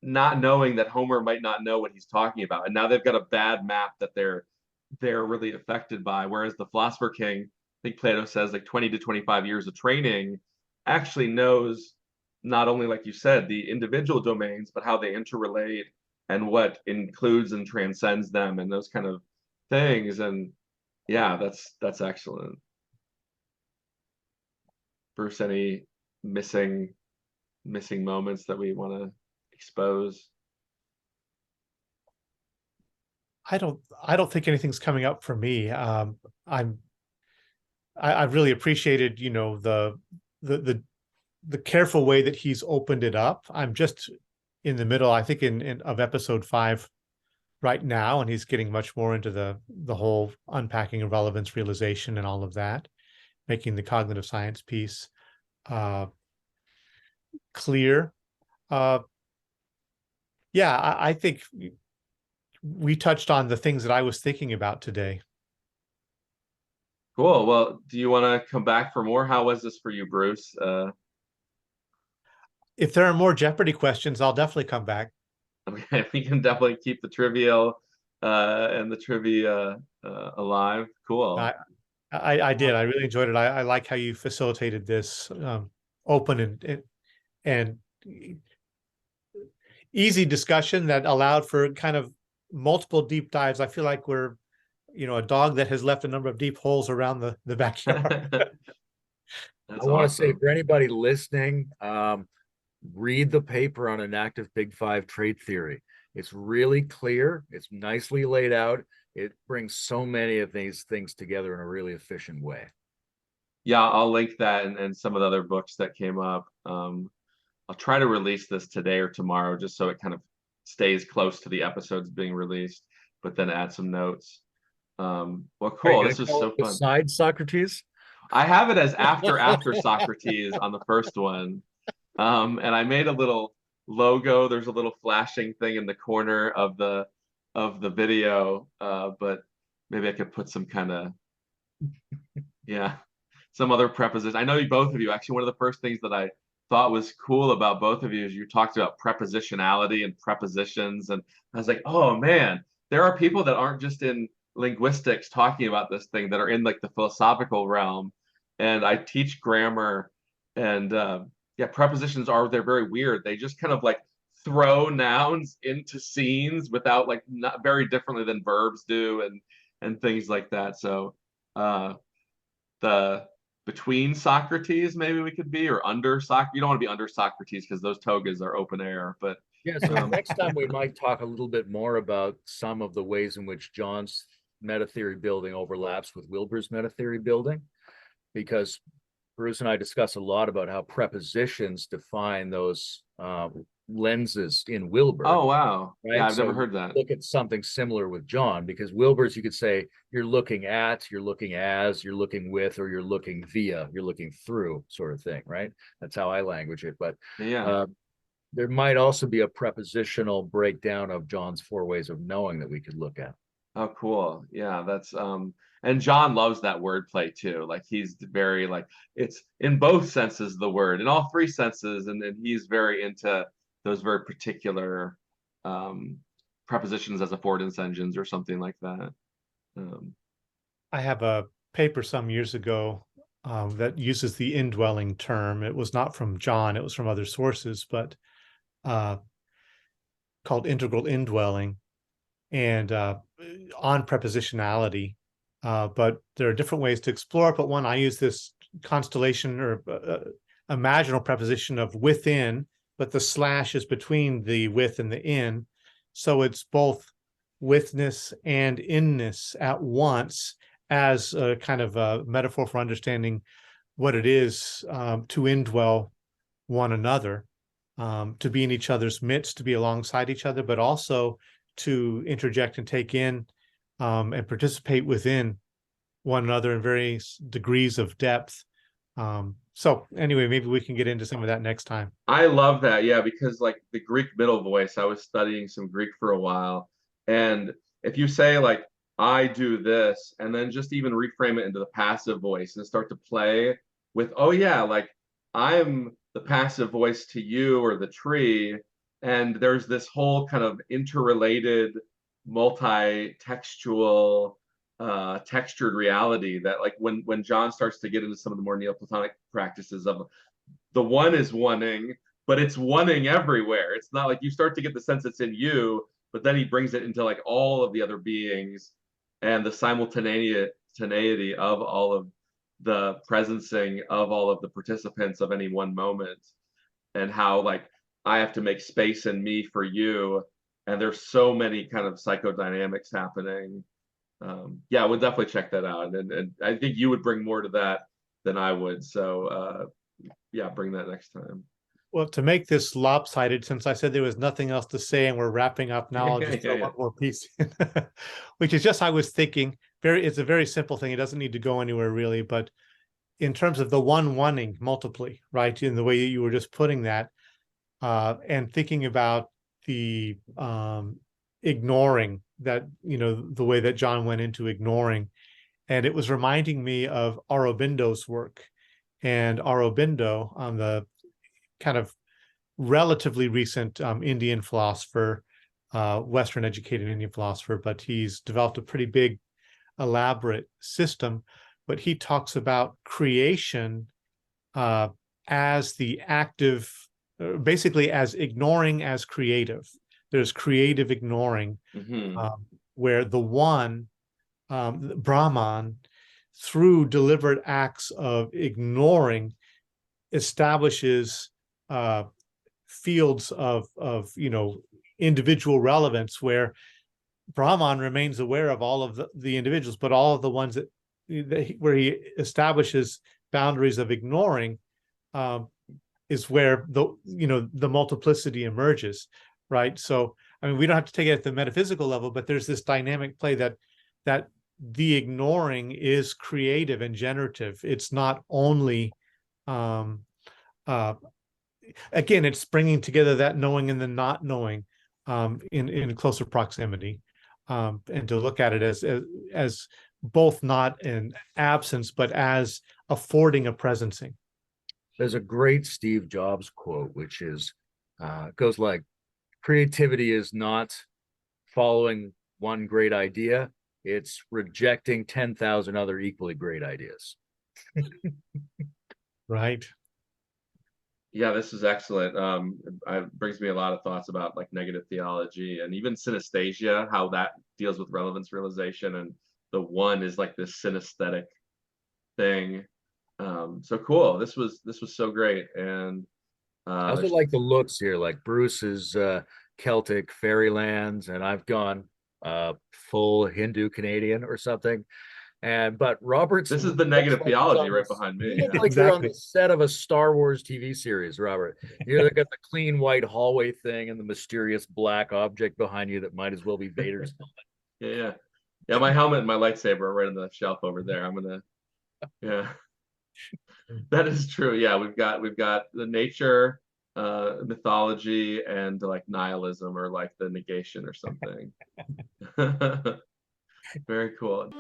not knowing that Homer might not know what he's talking about. And now they've got a bad map that they're really affected by. Whereas the philosopher king, I think Plato says like 20 to 25 years of training, actually knows not only, like you said, the individual domains, but how they interrelate and what includes and transcends them and those kind of things. And yeah, that's excellent. Bruce, any missing moments that we want to expose? I don't think anything's coming up for me. I've really appreciated, you know, the careful way that he's opened it up. I'm just in the middle, I think, of episode 5 right now, and he's getting much more into the whole unpacking of relevance, realization, and all of that, making the cognitive science piece clear. Yeah, I think we touched on the things that I was thinking about today. Cool. Well, do you want to come back for more? How was this for you, Bruce? If there are more Jeopardy questions, I'll definitely come back. Okay, we can definitely keep the trivial and the trivia alive. Cool. I did. I really enjoyed it. I like how you facilitated this open and easy discussion that allowed for kind of multiple deep dives. I feel like we're, you know, a dog that has left a number of deep holes around the backyard. I want to say for anybody listening, read the paper on an active Big Five trait theory. It's really clear. It's nicely laid out. It brings so many of these things together in a really efficient way. Yeah, I'll link that and some of the other books that came up. I'll try to release this today or tomorrow, just so it kind of stays close to the episodes being released, but then add some notes. Well, cool. This was so fun. Beside Socrates? I have it as after Socrates on the first one. And I made a little logo. There's a little flashing thing in the corner of the video, but maybe I could put some kind of some other preposition. I know both of you, actually, one of the first things that I thought was cool about both of you is you talked about prepositionality and prepositions, and I was like, oh man, there are people that aren't just in linguistics talking about this thing, that are in like the philosophical realm. And I teach grammar, and prepositions they're very weird. They just kind of like throw nouns into scenes without, like, not very differently than verbs do, and things like that. So the between Socrates, maybe we could be, or under Socrates. You don't want to be under Socrates because those togas are open air. But yeah, so next time we might talk a little bit more about some of the ways in which John's meta theory building overlaps with Wilbur's meta theory building, because Bruce and I discuss a lot about how prepositions define those lenses in Wilbur. Oh, wow. Right? Yeah, I've never heard that. Look at something similar with John, because Wilbur's, you could say you're looking at, you're looking as, you're looking with, or you're looking via, you're looking through, sort of thing, right? That's how I language it. But there might also be a prepositional breakdown of John's 4 ways of knowing that we could look at. Oh, cool. Yeah, that's and John loves that wordplay too. Like, he's very, like, it's in both senses of the word, in all 3 senses, and he's very into those very particular prepositions as affordance engines or something like that. I have a paper some years ago that uses the indwelling term. It was not from John, it was from other sources, but called integral indwelling, and on prepositionality. But there are different ways to explore it. But one, I use this constellation or imaginal preposition of within, but the slash is between the with and the in. So it's both withness and inness at once, as a kind of a metaphor for understanding what it is to indwell one another, to be in each other's midst, to be alongside each other, but also to interject and take in and participate within one another in various degrees of depth. So anyway, maybe we can get into some of that next time. I love that. Yeah, because like the Greek middle voice, I was studying some Greek for a while. And if you say like, I do this, and then just even reframe it into the passive voice and start to play with, oh yeah, like I'm the passive voice to you or the tree. And there's this whole kind of interrelated, multi-textual, textured reality that, like, when John starts to get into some of the more Neoplatonic practices of the one is wanting, but it's oneing everywhere. It's not like you start to get the sense it's in you, but then he brings it into like all of the other beings and the simultaneity of all of the presencing of all of the participants of any one moment, and how like I have to make space in me for you, and there's so many kind of psychodynamics happening. Yeah, I would definitely check that out, and I think you would bring more to that than I would. So yeah, bring that next time. Well, to make this lopsided, since I said there was nothing else to say and we're wrapping up now, I'll just throw one more piece in, which is just, I was thinking, it's a very simple thing. It doesn't need to go anywhere really, but in terms of the one-oneing multiply, right? In the way you were just putting that, and thinking about the ignoring that, the way that John went into ignoring. And it was reminding me of Aurobindo's work. And Aurobindo, the kind of relatively recent Indian philosopher, Western educated Indian philosopher, but he's developed a pretty big, elaborate system. But he talks about creation as the active, basically as ignoring as creative. There's creative ignoring, where the one, Brahman, through deliberate acts of ignoring, establishes fields of individual relevance, where Brahman remains aware of all of the individuals, but all of the ones where he establishes boundaries of ignoring is where the multiplicity emerges, right? So I mean, we don't have to take it at the metaphysical level, but there's this dynamic play that the ignoring is creative and generative. It's not only again, it's bringing together that knowing and the not knowing in closer proximity, and to look at it as both not an absence, but as affording a presencing. There's a great Steve Jobs quote, which is, goes like, creativity is not following one great idea, it's rejecting 10,000 other equally great ideas. Right. Yeah, this is excellent. It brings me a lot of thoughts about like negative theology and even synesthesia, how that deals with relevance realization, and the one is like this synesthetic thing. So cool. This was so great. And I also like the looks here, like Bruce's Celtic fairylands, and I've gone full Hindu Canadian or something. But Robert's, this is the negative theology right behind me. You look like you're on the set of a Star Wars TV series, Robert. You got the clean white hallway thing and the mysterious black object behind you that might as well be Vader's helmet. Yeah. My helmet and my lightsaber are right on the shelf over there. Yeah. That is true. Yeah, we've got the nature, mythology, and like nihilism, or like the negation or something. Very cool.